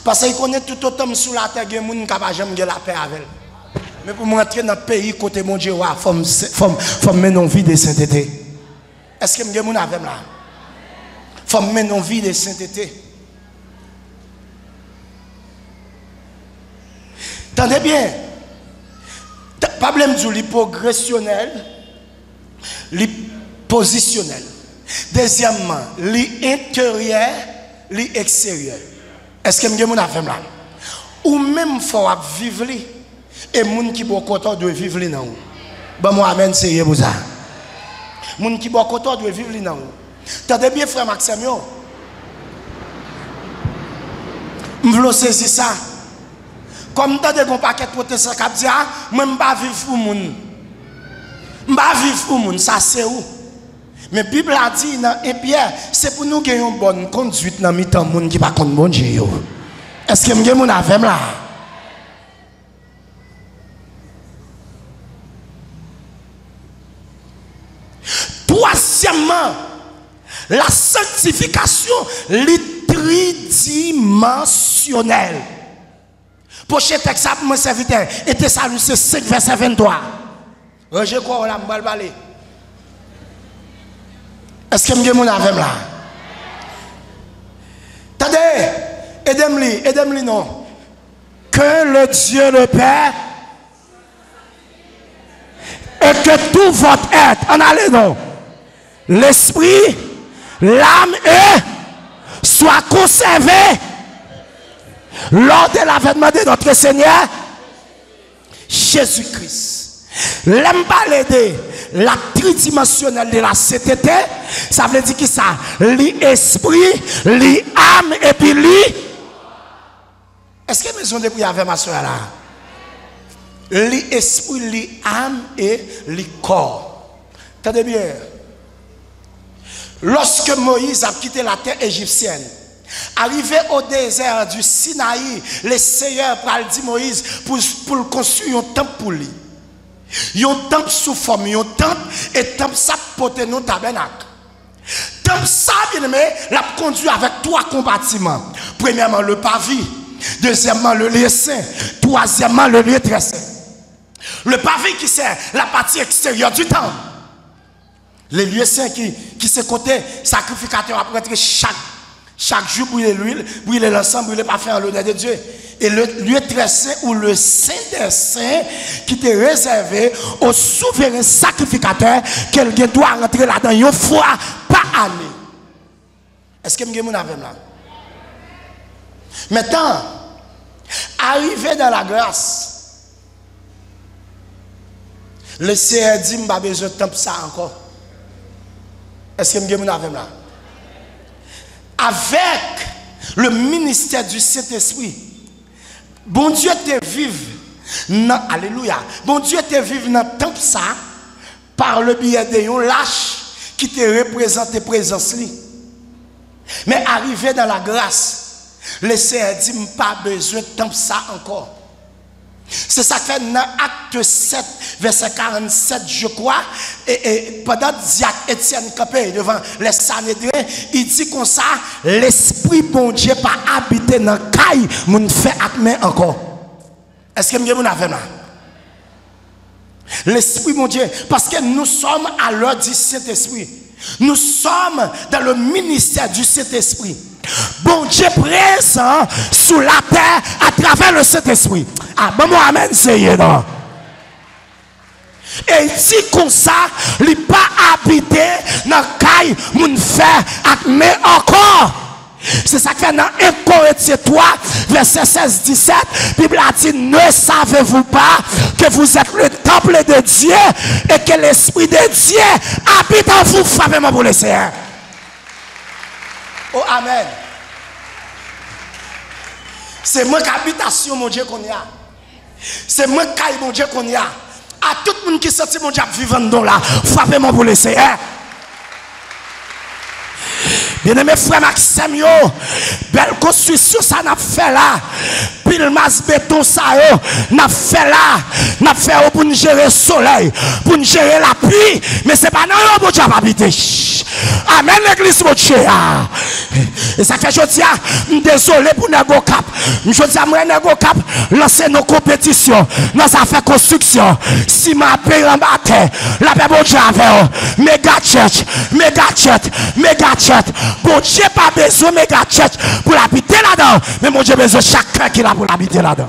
Parce qu'il connaît tout autant sous la terre, il y a des gens qui n'ont jamais la paix avec. Mais pour rentrer dans le pays, côté mon Dieu, il faut mener une vie de sainteté. Est-ce que vous avez des gens avec là? Il faut mener une vie de sainteté. Attendez bien. Problème du progressionnel, le positionnel. Deuxièmement, l'intérieur, l'extérieur. Est-ce que vous avez des gens là? Ou même il faut vivre et les gens qui sont contents de vivre là. Bon, moi, amen, c'est pour ça. Les gens qui sont contents de vivre là. T'as bien, frère Maxime? Je veux saisir ça. Comme tu as un paquet de protestants qui disent, moi, je ne vais pas vivre pour le monde. Je ne vais pas vivre pour le monde, ça c'est où? Mais la Bible a dit dans 1 Pierre, c'est pour nous gagner une bonne conduite dans le temps de monde qui ne va pas bon Dieu. Est-ce que vous avez avec là? Troisièmement, la sanctification tridimensionnelle. Prochain texte, mon serviteur, et Thessaloniciens 5, verset 23. Je crois que je vais parler. Est-ce que je vais avec là? Attendez, aidez-moi, non. Que le Dieu le Père et que tout votre être, en allez non, l'esprit, l'âme et soit conservé lors de l'avènement de notre Seigneur Jésus-Christ. L'aime parler de la tridimensionnelle de la sainteté, ça veut dire que ça, l'esprit, l'âme et puis lui. Est-ce que maison de prière avec ma soeur là? L'esprit, l'âme et le corps. Attendez bien. Lorsque Moïse a quitté la terre égyptienne, arrivé au désert du Sinaï, le Seigneur a dit Moïse pour construire un temple pour lui. Un temple sous forme, un temple, et temple ça porte nos tabernacle. Temple ça, bien aimé, l'a conduit avec trois compartiments. Premièrement, le parvis. Deuxièmement, le lieu saint. Troisièmement, le lieu très saint. Le parvis qui sert la partie extérieure du temple. Les lieux saints qui se côté sacrificateur après rentrer chaque jour brûler l'huile, brûler l'encens, brûler le parfum en l'honneur de Dieu. Et le lieu très saint ou le saint des saints qui était réservé au souverain sacrificateur quelqu'un doit rentrer là-dedans une fois par année. Est-ce que vous avez là? Maintenant, arrivé dans la grâce, Le Seigneur dit, je n'ai pas besoin de temps ça encore. Est-ce que je suis avec là? Avec le ministère du Saint-Esprit, bon Dieu te vive. Alléluia. Bon Dieu te vive dans le temps ça par le biais de yon lâche qui te représente présence li. Mais arrivé dans la grâce, le Seigneur dit, je n'ai pas besoin de temps ça encore. C'est ça que fait dans Acte 7, verset 47, je crois, et pendant Diacre Étienne campé devant les Sanhédrins, il dit comme ça, l'Esprit bon Dieu pas habité dans le caille, mon fait acte encore. Est-ce que vous avez là? L'Esprit mon Dieu, parce que nous sommes à l'heure du Saint-Esprit. Nous sommes dans le ministère du Saint-Esprit. Bon Dieu présent sous la terre à travers le Saint-Esprit. Ah, bon, amen, c'est non. Et il dit comme ça, il n'est pas habité dans le caille, mon frère, mais encore. C'est ça que fait dans 1 Corinthiens 3, verset 16-17, la Bible a dit, ne savez-vous pas que vous êtes le temple de Dieu et que l'Esprit de Dieu habite en vous? Frappez-moi pour le Seigneur. Oh, amen. C'est moi qui habitation, mon Dieu, qu'on y a. C'est moi qui mon Dieu, qu'on y a. À tout le monde qui sent mon Dieu vivant dans là, frappez-moi pour le Seigneur. Bien-aimé frère Maxime, belle construction ça n'a fait là. Pile masse béton ça n'a fait là. N'a fait pour nous gérer le soleil, pour nous gérer la pluie, mais c'est pas non bon Dieu habiter. Amen l'église mon Dieu. Et ça fait je dis désolé pour Nego Cap. Je dis moi Nego Cap lancer nos compétitions dans ça fait construction. Si ma paix en bas la paix bon Dieu avec méga church, méga church, méga church. Bon Dieu pas besoin de méga church pour l'habiter là-dedans, mais mon Dieu besoin de chacun qui l'a pour l'habiter là-dedans.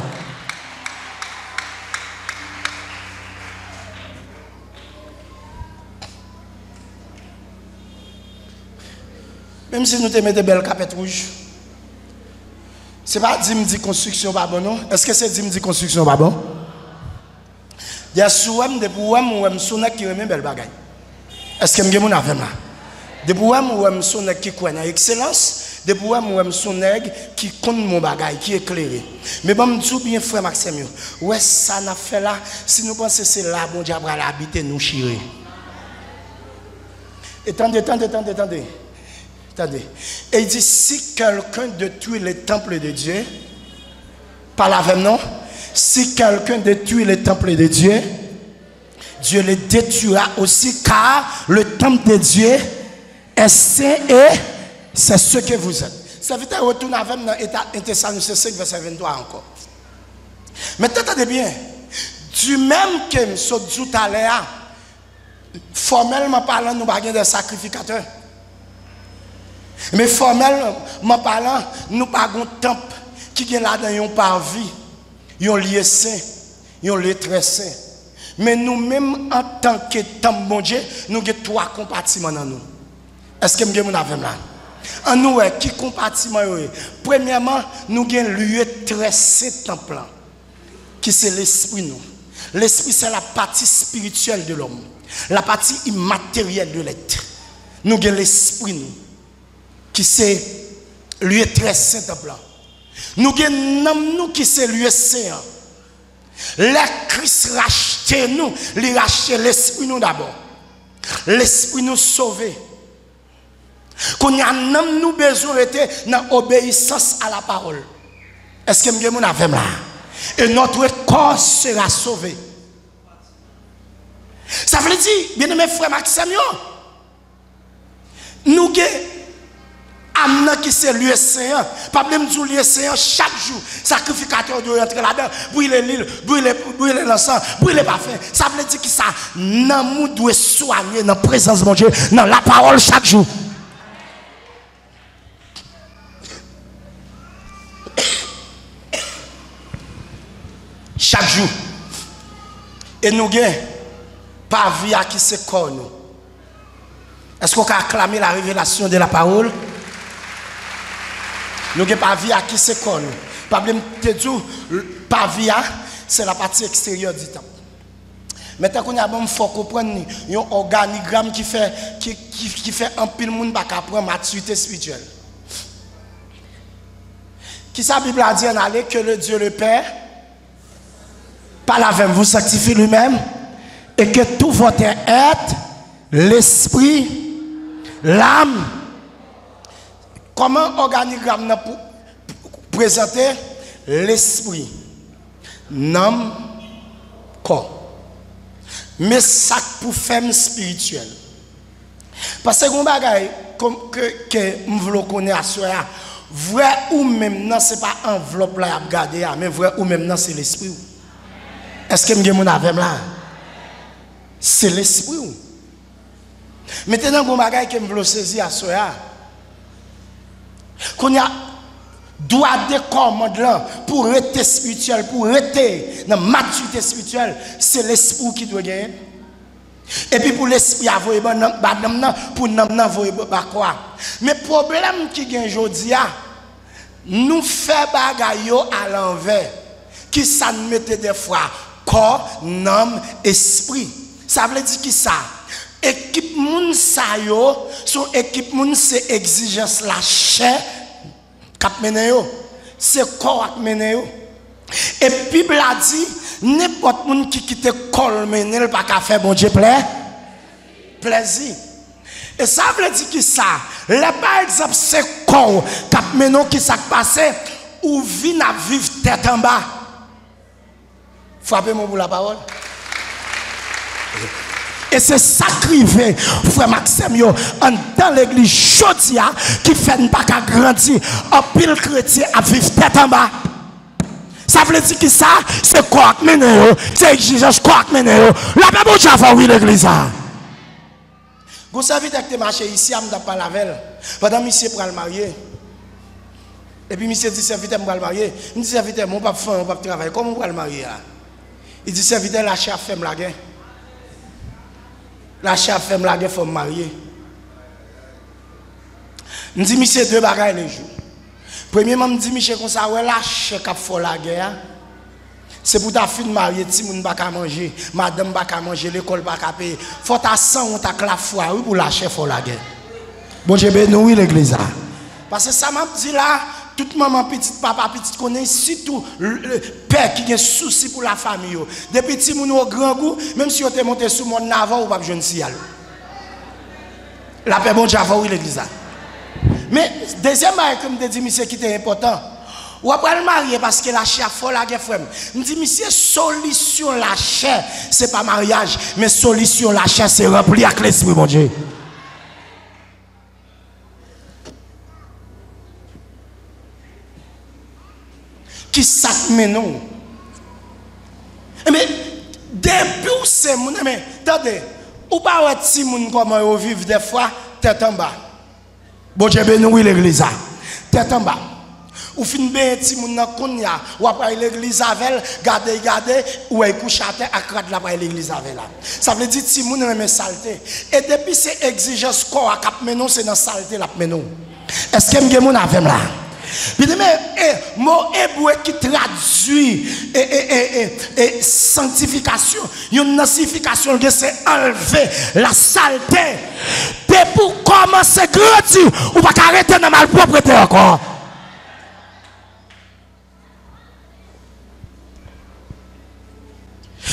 Même si nous te mettons des belles capettes rouges, c'est pas dit construction pas bon non? Est-ce que c'est dit construction pas bon? Il y a souvent des pouvoirs ou des qui remet belle bagaille. Est-ce que vous avez là? Des pouvoirs ou des qui croient en excellence, des pouvoirs ou des qui comptent mon bagaille, qui est éclairé. Mais bon, je dis bien frère Maxime, ouais ça n'a fait là, si nous pensons que c'est là, bon Dieu va l'habiter nous chirer. Attendez. Et il dit, si quelqu'un détruit le temple de Dieu, parle avec nous, si quelqu'un détruit le temple de Dieu, Dieu le détruira aussi, car le temple de Dieu est saint et c'est ce que vous êtes. Ça veut dire retourner avec nous dans 1 Thessaloniciens 5, verset 23 encore. Mais attendez bien, du même que je dis tout à l'heure, formellement parlant, nous avons des sacrificateurs. Mais formellement parlant, nous avons un temple qui est là dans un parvis, un lieu saint, un lieu très saint. Mais nous-mêmes, en tant que temple, bon Dieu, nous avons 3 compartiments dans nous. Est-ce que nous avons là? En nous, qui compartiment? Premièrement, nous avons un lieu très saint temple, qui c'est l'esprit nous. L'esprit, c'est la partie spirituelle de l'homme, la partie immatérielle de l'être. Nous avons l'esprit nous, qui c'est lieu très saint temple. Nous avons nous qui c'est lieu saint. Le Christ racheté nous, il racheté l'esprit nous d'abord. L'esprit nous sauvé. Qu'on y a nous besoin d'être dans l'obéissance à la parole. Est-ce que nous avons là? Et notre corps sera sauvé. Ça veut dire, bien aimé frère Maxime, nous avons amener qui c'est lieu saint. Pas même du lieu saint chaque jour. Sacrificateur doit entrer là-dedans, brûler l'huile, brûler l'encens, brûler parfum. Ça veut dire que ça, nous doit soigner dans la présence de mon Dieu, dans la parole chaque jour. Chaque jour. Et nous avons pas vie à qui c'est corps nous. Est-ce qu'on peut acclamer la révélation de la parole? Nous n'avons pas vie à qui c'est corps nous. Pas vie, c'est la partie extérieure du temple. Maintenant qu'on a bon faut comprendre un organigramme qui fait un pile monde pas prendre maturité spirituelle. Qui sa Bible a dit en aller que le Dieu le Père par la veine vous sanctifie lui-même et que tout votre être, l'esprit, l'âme. Comment organigramme pour présenter l'esprit, l'âme, corps. Mais ça pour femme spirituelle. Parce que mon bagage que nous voulons connaître à soi, vrai ou même non, ce n'est pas enveloppe là à regarder, mais vrai ou même non, c'est l'esprit. Est-ce que je suis avec là? C'est l'esprit. Maintenant, mon bagage que nous voulons saisir à soi, qu'on y a droit de commande là pour rester spirituel, pour rester dans la maturité spirituelle, c'est l'esprit qui doit gagner. Et puis pour l'esprit, pour nous, quoi. Mais le problème qui gagne aujourd'hui, nous faisons bagaille à l'envers, qui ça nous mettait des fois corps, âme, esprit. Ça veut dire qui ça? Équipe moun sa yo, son équipe moun c'est exigence la chair k'ap mène yo, c'est corps k'ap mène yo. Et Bible a dit n'importe moun qui quitte corps mène pas qu'à faire bon Dieu plaisir. Et ça veut dire qui ça? Là par exemple c'est corps k'ap mène qui ça passé ou vient à vivre tête en bas. Frappez-moi pour la parole. Et c'est ça qui fait, frère Maxime, dans l'église Chodia, qui fait pas qu'à grandir, en pile chrétien à vivre tête en bas. Ça veut dire que ça, c'est quoi que mène, c'est exigence quoi que mène. La même chose avant oui l'église. Vous savez que tu marché ici, je ne pas la veille. Pendant que monsieur pour le marier. Et puis monsieur dit, serviteur, je vais le marier. Il dit, serviteur, mon papa fait, mon papa travaille. Comment on va le marier? Il dit, serviteur, la chef fait la guerre. La chef femme la guerre faut me marier. Je dis monsieur deux bagages les jours. Premièrement, je dis monsieur comme ça ouais la chef qui fait la guerre. C'est pour ta fille mariée, ti moun pas ka manger, madame pas ka manger, l'école pas ka payer. Faut ta sang on ta la foi oui pour la chef faut la guerre. Bon Dieu béni l'église. Parce que ça m'a dit là toute maman petite papa petite connaît surtout le père qui a un souci pour la famille. Depuis petit moun au grand goût, même si on te monté sur mon avant ou pas jeune sial. La paix bon Dieu avant l'église. Mais deuxième bail comme te dit monsieur qui était important. Ou après le marier parce que la chair faut la guerre frère. Me dit monsieur solution la chair, c'est pas mariage, mais solution la chair c'est remplir avec l'esprit mon Dieu. Qui s'ac non. Mais depuis où c'est mon mais attendez, ou pas ouais si moun comment on vivre des fois tête en bas. Bon Dieu béni l'église. Tête en bas. Ou fin ben ti moun nan konya, ou après l'église avec garder ou ay couche à terre akrat la après l'église avec là. Ça veut dire ti moun remet saleté. Et depuis c'est exigence corps a cap menon c'est dans saleté la menon. Est-ce que m'gen moun avec là? Puis mot hébreu qui traduit et sanctification, une sanctification c'est enlever la saleté. Et pour commencer grandir, ou pas arrêter dans malpropreté encore.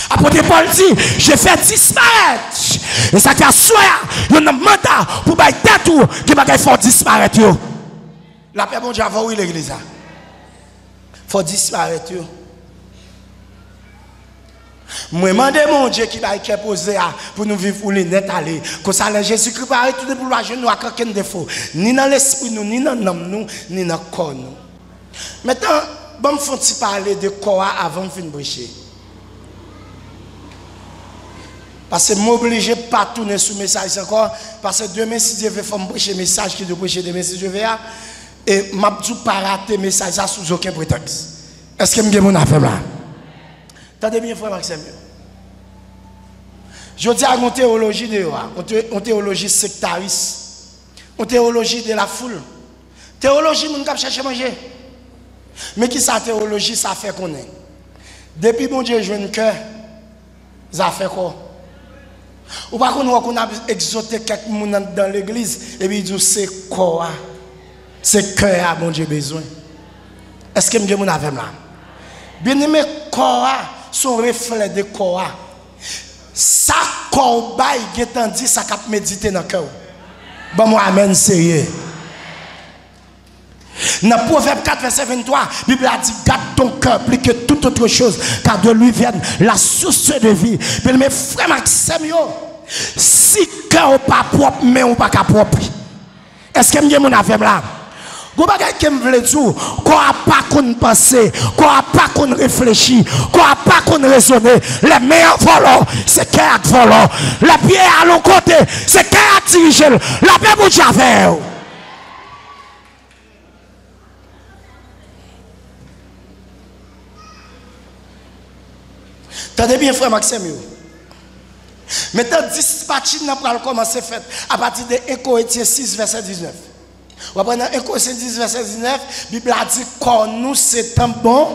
Apôtre Paul dit, j'ai fait disparaître. Et ça qui a soya, il y a un mandat pour bailler tête ou qui va faire disparaître. La paix bon Dieu avant oui l'église. Faut disparaître. Moi demande mon Dieu qui va être posé pour nous vivre pour les net aller. Comme ça Jésus-Christ va retourner pour la jeune nous à aucun défaut. Ni dans l'esprit nous, ni dans l'âme nous, ni dans le corps nous. Maintenant, bon me faut parler de corps avant de finir prêcher. Parce que m'obliger pas tourner sur message encore parce que demain si Dieu veut faire prêcher message qui doit prêcher demain si je vais et m'a tout pas rater message ça sous aucun prétexte. Est-ce que m'gè mon affaire là? Attendez bien frère Maxime. Je dis à une théologie de une théologie sectariste. Une théologie de la foule. Théologie moun k'ap chercher manger. Mais qui sa théologie ça fait connaître. Depuis bon Dieu joue un cœur Ça fait quoi? Ou pas qu'on a exhorté quelqu'un dans l'église et puis il dit c'est quoi? C'est cœur à mon Dieu besoin. Est-ce que mon avec là? Bien aimé, corps son reflet de corps. Ça corps bail getan dit ça cap méditer dans cœur. Bon moi amen sérieux. Dans Proverbe 4 verset 23, la Bible a dit garde ton cœur plus que toute autre chose car de lui vient la source de vie. Bien mes frères Maxime si cœur pas propre mais on pas propre. Est-ce que mon avec là? Vous ne pouvez pas dire qu'on n'a pas qu'on penser, qu'on n'a pas qu'on réfléchir, qu'on n'a pas qu'on raisonner. Les meilleurs volants, c'est qui a volant. Les pieds à l'autre côté, c'est qui a dirigé. La paix pour Javel. Tenez bien, frère Maxime. Maintenant, dispatching n'a pas commencé à faire à partir de 1 Corinthiens 6, verset 19. Ou après dans 1 Corinthiens 10, verset 19, la Bible a dit qu'on nous c'est un bon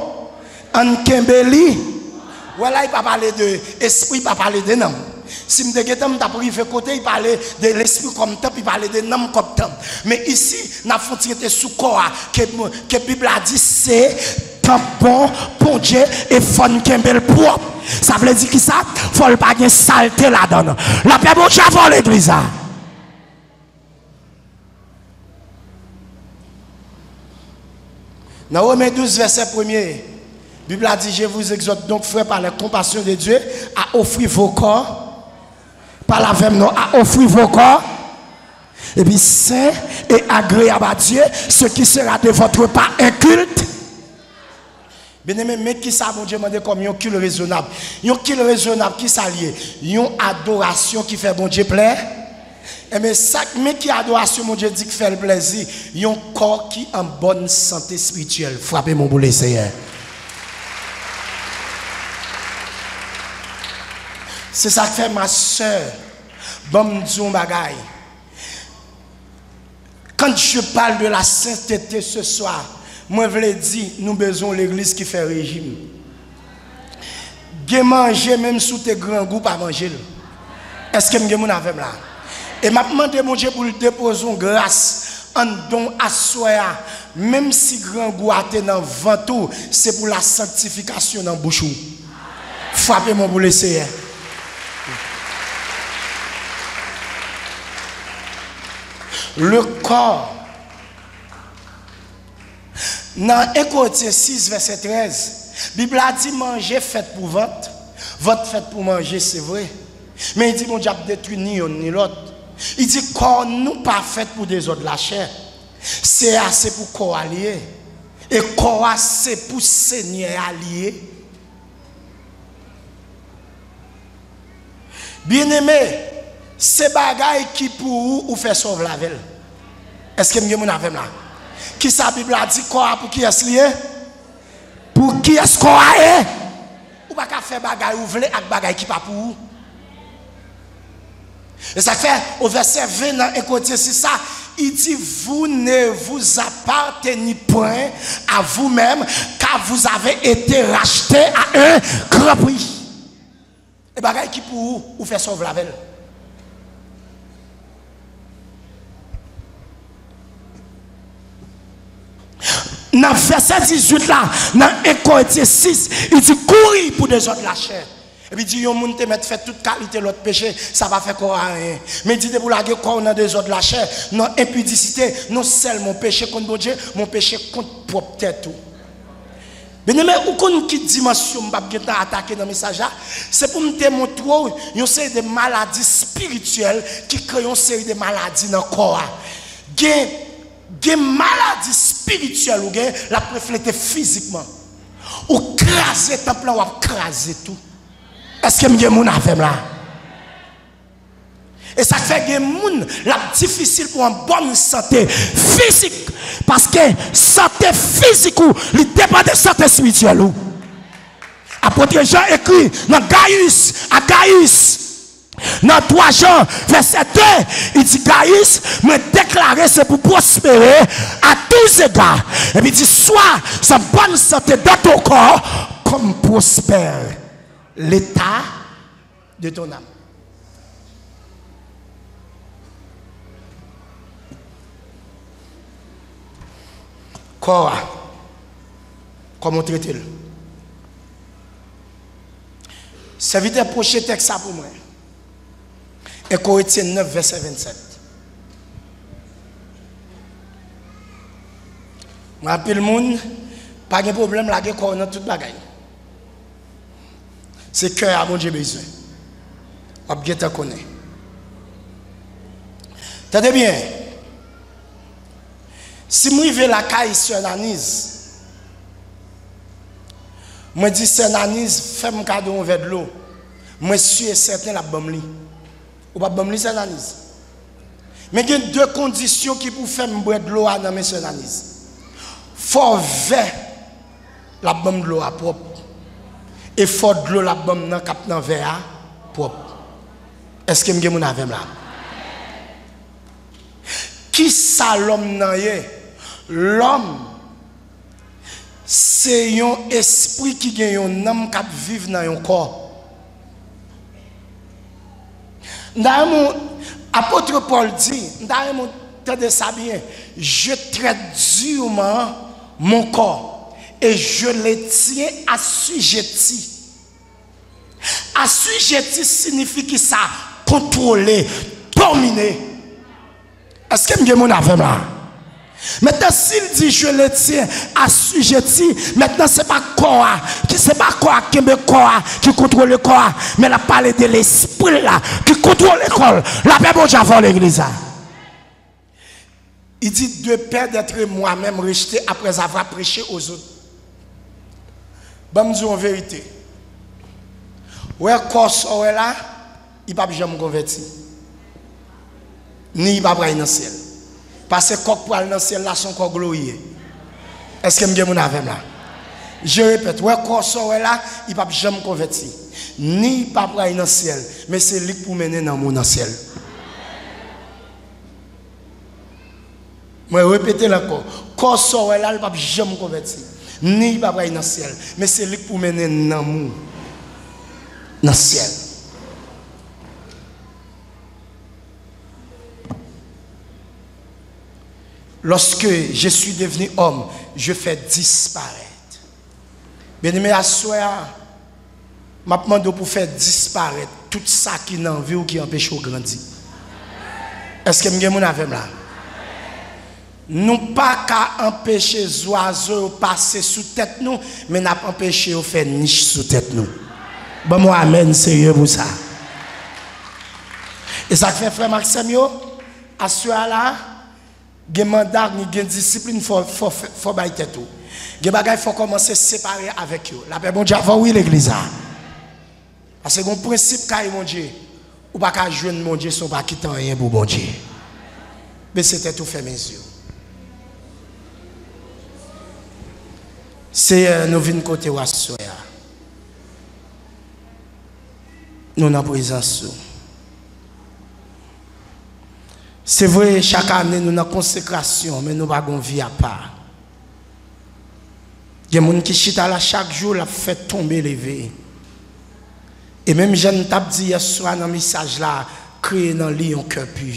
en Kembeli. Voilà, il ne va pas parler de l'esprit, il ne va pas parler de nom. Si je me t'as privé côté, il parlait de l'esprit comme temps, il parlait de nom comme temps. Mais ici, nous avons tiré sous corps que la Bible a dit c'est un bon Dieu et fon Kembel propre. Ça veut dire que ça, il ne faut pas de saleté là-dedans. La paix bon Dieu avant l'église. Dans Romains 12, verset 1er, la Bible a dit, je vous exhorte donc, frère, par la compassion de Dieu, à offrir vos corps, par la même non, à offrir vos corps, et puis saint et agréable à Dieu, ce qui sera de votre part un culte. Bien aimé, mais qui ça, mon Dieu, m'a dit comme un culte raisonnable. Un culte raisonnable qui s'allie, une adoration qui fait bon Dieu plaire. Mais ça, mais qui adoration, mon Dieu dit que fait le plaisir, il y a un corps qui est en bonne santé spirituelle. Frappez mon boulet, Seigneur. C'est ça que fait ma soeur. Bon, disons bagaille. Quand je parle de la sainteté ce soir, moi je veux dire, nous besoin l'église qui fait régime. Ge manger même sous tes grands goûts pas manger. Est-ce que vous avez avec là? Et m'a demandé mon Dieu pour le déposer en grâce en don à soi, même si grand goût a été dans ventou, c'est pour la sanctification dans bouchou. Frappez mon boulet Seigneur. Le corps. Dans 1 Corinthiens 6 verset 13, la Bible a dit manger fait pour votre, votre fait pour manger, c'est vrai. Mais il dit mon Dieu détruit ni l'un ni l'autre. Il dit corps nous pas fait pour des autres la chair. C'est assez pour corps allié. Et corps c'est pour Seigneur allié. Bien-aimé, c'est bagaille qui pour ou fait sauver la ville. Est-ce que vous avez là? Qui sa Bible a dit corps pour qui est lié? Pour qui est-ce qu'on a? Ou pas faire bagaille ou voulez avec bagaille qui pas pour vous? Et ça fait au verset 20 dans 1 Corinthiens 6 ça, il dit vous ne vous appartenez point à vous-même car vous avez été rachetés à un grand prix. Et bagaille qui pour vous ou faire sauver la veille. Dans verset 18 là, dans 1 Corinthiens 6, il dit courir pour des autres la chair. Et puis il dit, yon moun te met fait toute qualité l'autre péché, ça va faire quoi rien. Mais il dit, pour la guerre, quand on a des autres la chair, non impudicité, non seulement mon péché contre mon Dieu, mon péché contre propre tête tout. Bien aimé, ou qu'on qui dimension m'a attaquer dans le message là, c'est pour me démontrer une série de maladies spirituelles qui créent une série de maladies dans le corps. Des maladies spirituelles ou la refléter physiquement. Ou craser temple ou craser tout. Est-ce que vous avez fait là? Et ça fait que moun la difficile pour une bonne santé physique. Parce que santé physique, il dépend de santé spirituelle. Apôtre Jean écrit dans Gaius, à Gaius, dans 3 Jean, verset 2, il dit Gaius me déclarer c'est pour prospérer à tous égards. Et puis il dit soit sa bonne santé dans ton corps, comme prospère l'état de ton âme. Quoi? Comment traiter-le? Serviteur prochain texte ça pour moi. Et Corinthiens 9, verset 27. Je rappelle le monde, pas de problème, là, qu'on a tout bagaille. C'est cœur à mon Dieu besoin. On bien te connaître. Tenez bien. Si je vais la caille sur Nanise, je dis sur Nanise, fais-moi cadeau un verre de l'eau. Je suis certain la bombe. Ou pas bombe sur Nanise. Mais il y a deux conditions qui pour faire boire de l'eau à M. Nanise. Faut verre la bombe de l'eau à propre. Et faut de l'eau la bombe dans cap dans verre propre. Est-ce que vous avez là? Qui ça l'homme nan yé? L'homme c'est un esprit qui gagne un âme qui vit dans un corps. Apôtre Paul dit, entendez ça bien, je traite durement mon corps et je le tiens assujetti. Assujetti signifie que ça contrôler, dominer. Est-ce que vous avez là? Maintenant, s'il dit je le tiens assujetti, maintenant c'est pas corps, c'est pas corps qui contrôle le corps, mais la parole de l'esprit là qui contrôle l'école. La paix bon Dieu l'église. Il dit de peur d'être moi-même rejeté après avoir prêché aux autres. Bon, me dire en vérité. Ouais, corps là, il va jamais converti. Ni il va pas aller dans le ciel. Parce que quand pour aller dans le ciel, là, son corps glorieux. Est-ce que je avez là? Je répète, ouais, corps là, il va jamais converti. Ni il va pas aller dans le ciel, mais c'est lui pour mener dans le ciel. Moi, répétez encore. Corps là, il va jamais converti. Ni il va pas aller dans le ciel, mais c'est lui pour mener dans le ciel. Lorsque je suis devenu homme, je fais disparaître. Bien-aimé, à soi, je demande pour faire disparaître tout ça qui n'en veut ou qui empêche de grandir. Est-ce que vous avez là? Nous pas qu'à empêcher les oiseaux de passer sous tête nous, mais nous pas empêché de faire niche sous tête nous. Bon, moi, amen, sérieux pour ça. Et ça fait frère Maxime, à soi là, il y a un mandat, il y a une discipline, il faut bailler tout. Il faut commencer à se séparer avec eux. La paix, bon Dieu, oui, l'église. Parce que le principe, quand mon Dieu, ou pas qu'à jouer mon Dieu, sont pas quittant rien pour mon Dieu. Mais c'était tout fait mes yeux. C'est nous venons côté ou à soya. Nous n'avons pas présence. C'est vrai, chaque année, nous avons une consécration, mais nous n'avons pas de vie à part. Il y a des gens qui chita là chaque jour, la fait tomber lever. Et même je ne t'ai dit hier soir dans le message là, créer dans lui un cœur pur.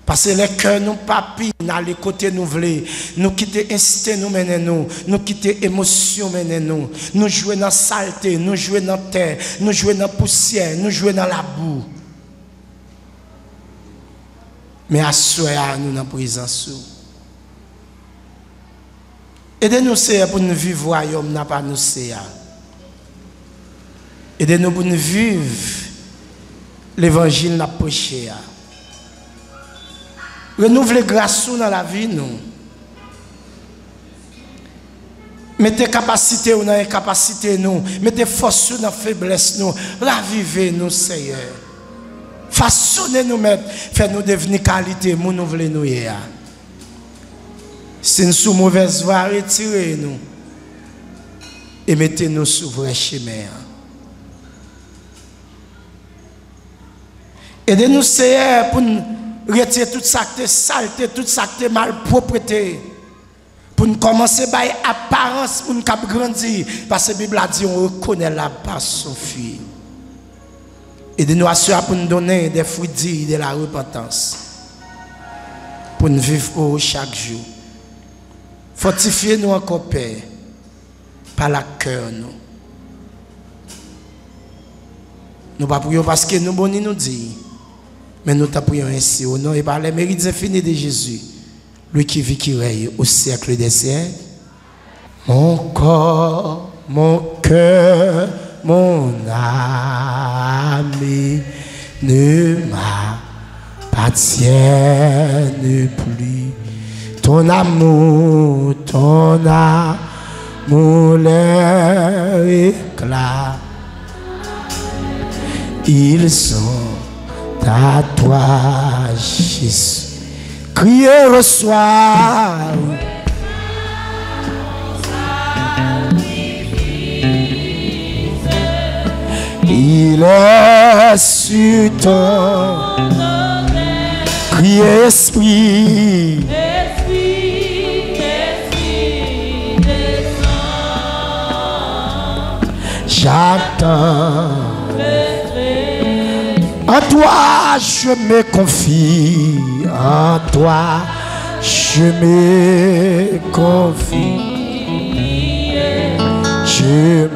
Parce que les cœurs nous pas pis, dans les côtés nous voulons, nous quitter instinct nous mener nous quitter émotion mener nous jouer dans la saleté, nous jouer dans la terre, nous jouer dans la poussière, nous jouer dans la boue. Mais à soi, nous dans la présence. Aidez-nous, Seigneur, pour nous vivre le royaume, n'a pas nous, Seigneur. Aidez-nous pour nous vivre l'évangile, n'a prêché. Renouvelez grâce dans la vie, nous. Mettez capacité dans l'incapacité, nous. Mettez force dans la faiblesse, nous. Ravivez nous, Seigneur. Façonnez-nous, faites-nous devenir qualité, nous voulons nous hier. Si nous sommes mauvaise voie, retirez-nous et mettez-nous sur vrai chemin. Aidez-nous, Seigneur, pour nous retirer toute ça qui est saleté, toute ça qui est malpropreté, pour nous commencer par apparence, pour nous grandir. Parce que la Bible a dit on reconnaît la par son fils. Aidez-nous à ceux pour nous donner des fruits dignes de la repentance. Pour nous vivre pour eux chaque jour. Fortifiez-nous encore, Père, par la cœur. Nous ne prions pas parce que nous boni nous dit, mais nous t'appuyons ainsi au nom et par les mérites infinis de Jésus, lui qui vit, qui règne au siècle des siècles. Mon corps, mon cœur, mon âme ne m'appartiennent plus. Ton amour leur éclat. Ils sont à toi, Jésus. Criez, reçois. Il est sur ton criez, esprit. J'attends. En toi je me confie, en toi je me confie. Je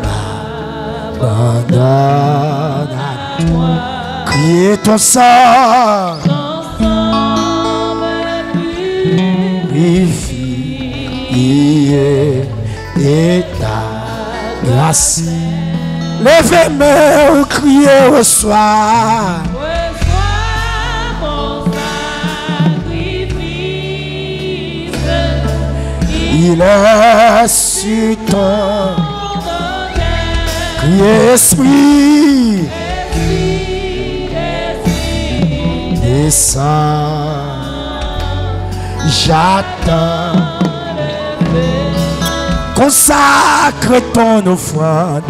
m'abandonne à toi. Criez ton sang, purifie et ta grâce. Levez-moi, criez, reçois. Il est sur ton criez, esprit. Descends, j'attends. Consacre ton offrande.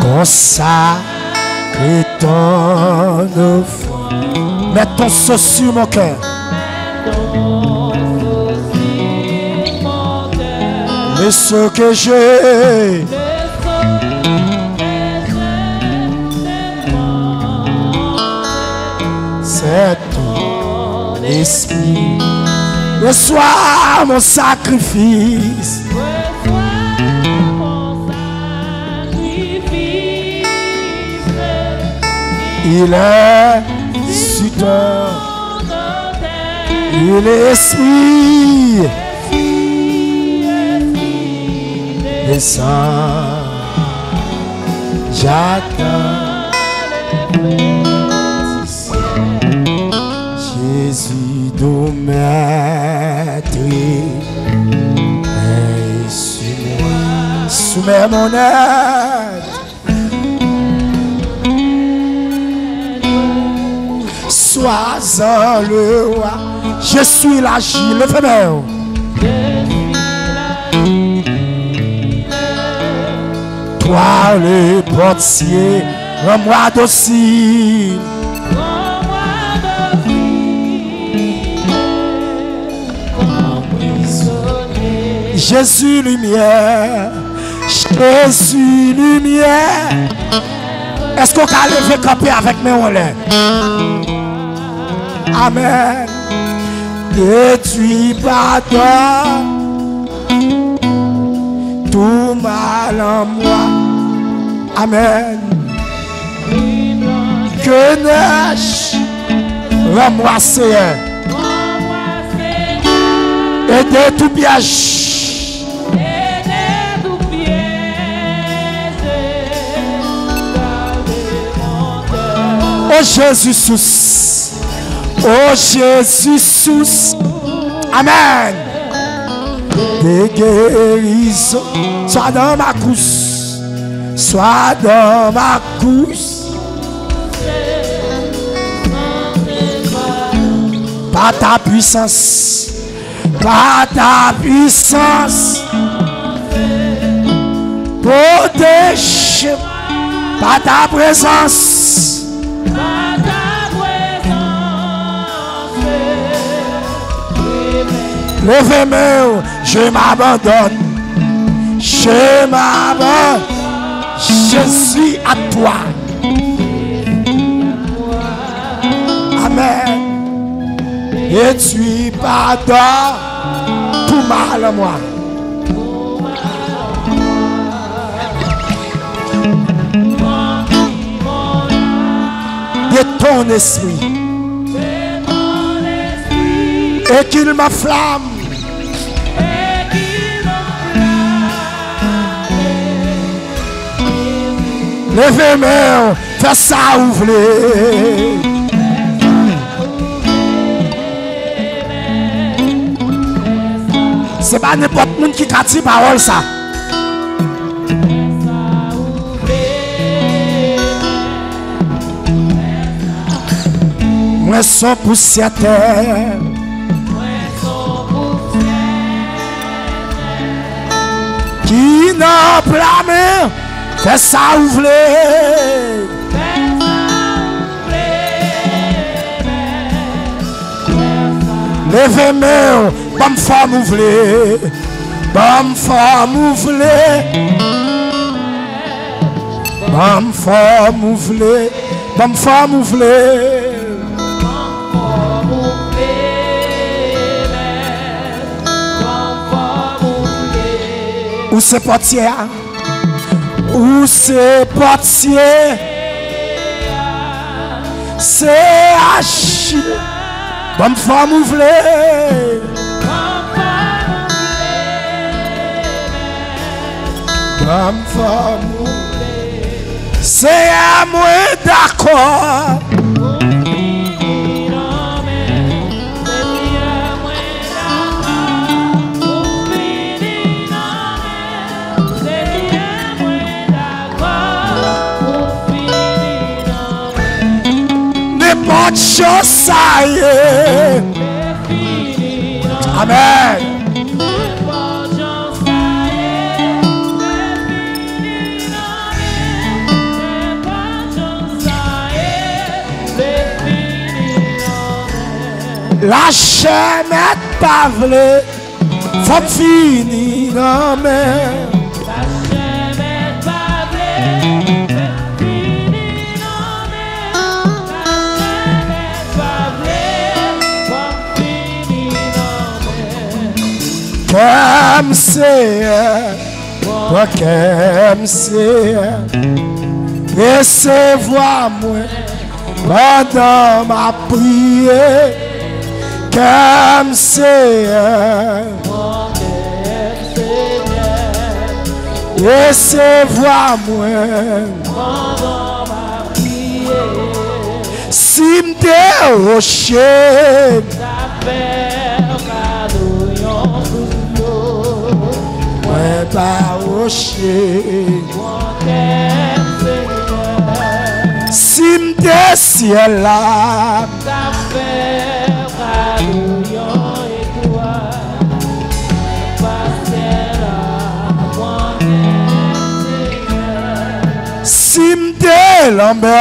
Consacre ton offrande. Mets ton sceau sur mon cœur. Et ce que j'ai, c'est ton esprit. Reçois mon sacrifice. Il est sur toi. Il est esprit. Descends. J'attends. Jésus nous maître. Soumets mon être. Sois-en le roi. Je suis l'agile, le femelle. Toi le portier, rends-moi docile. Jésus lumière, Jésus lumière. Est-ce qu'on peut lever camper avec mes relais? Amen. Détruis pardon tout mal en moi. Amen. Que neige, rends-moi Seigneur. Aidez tout piège. Oh Jésus, oh Jésus, amen. Des guérisons, sois dans ma couche, sois dans ma couche. Par ta puissance, par ta puissance, protège par ta présence. Levez-moi, je m'abandonne. Je m'abandonne. Je suis à toi. jamais. Et tu pardonnes tout mal à moi. De ton esprit. Et qu'il m'enflamme. Levez main, fais ça ouvrir. C'est pas n'importe qui a dit parole ça. Moi son poussière terre. Qui n'a blâmé, fais ça ouvrir. Levez main, bonne femme ouvrir. Bonne femme ouvrir. Bonne femme ouvrir. Bonne femme ouvrir. Où c'est portier? Où c'est portier? C'est Achille. Bonne femme ouvlée. Bonne femme ouvlée. C'est à moi d'accord. N'importe chose ça y est. Amen. La chair n'est pas vraie, faut finir, amen. Comme c'est, comme c'est, recevoir-moi pendant ma prière. Comme c'est, recevoir-moi pendant ma prière. Si m'te rocher, pas rocher. Si m'te ciel là, si m'te l'embête,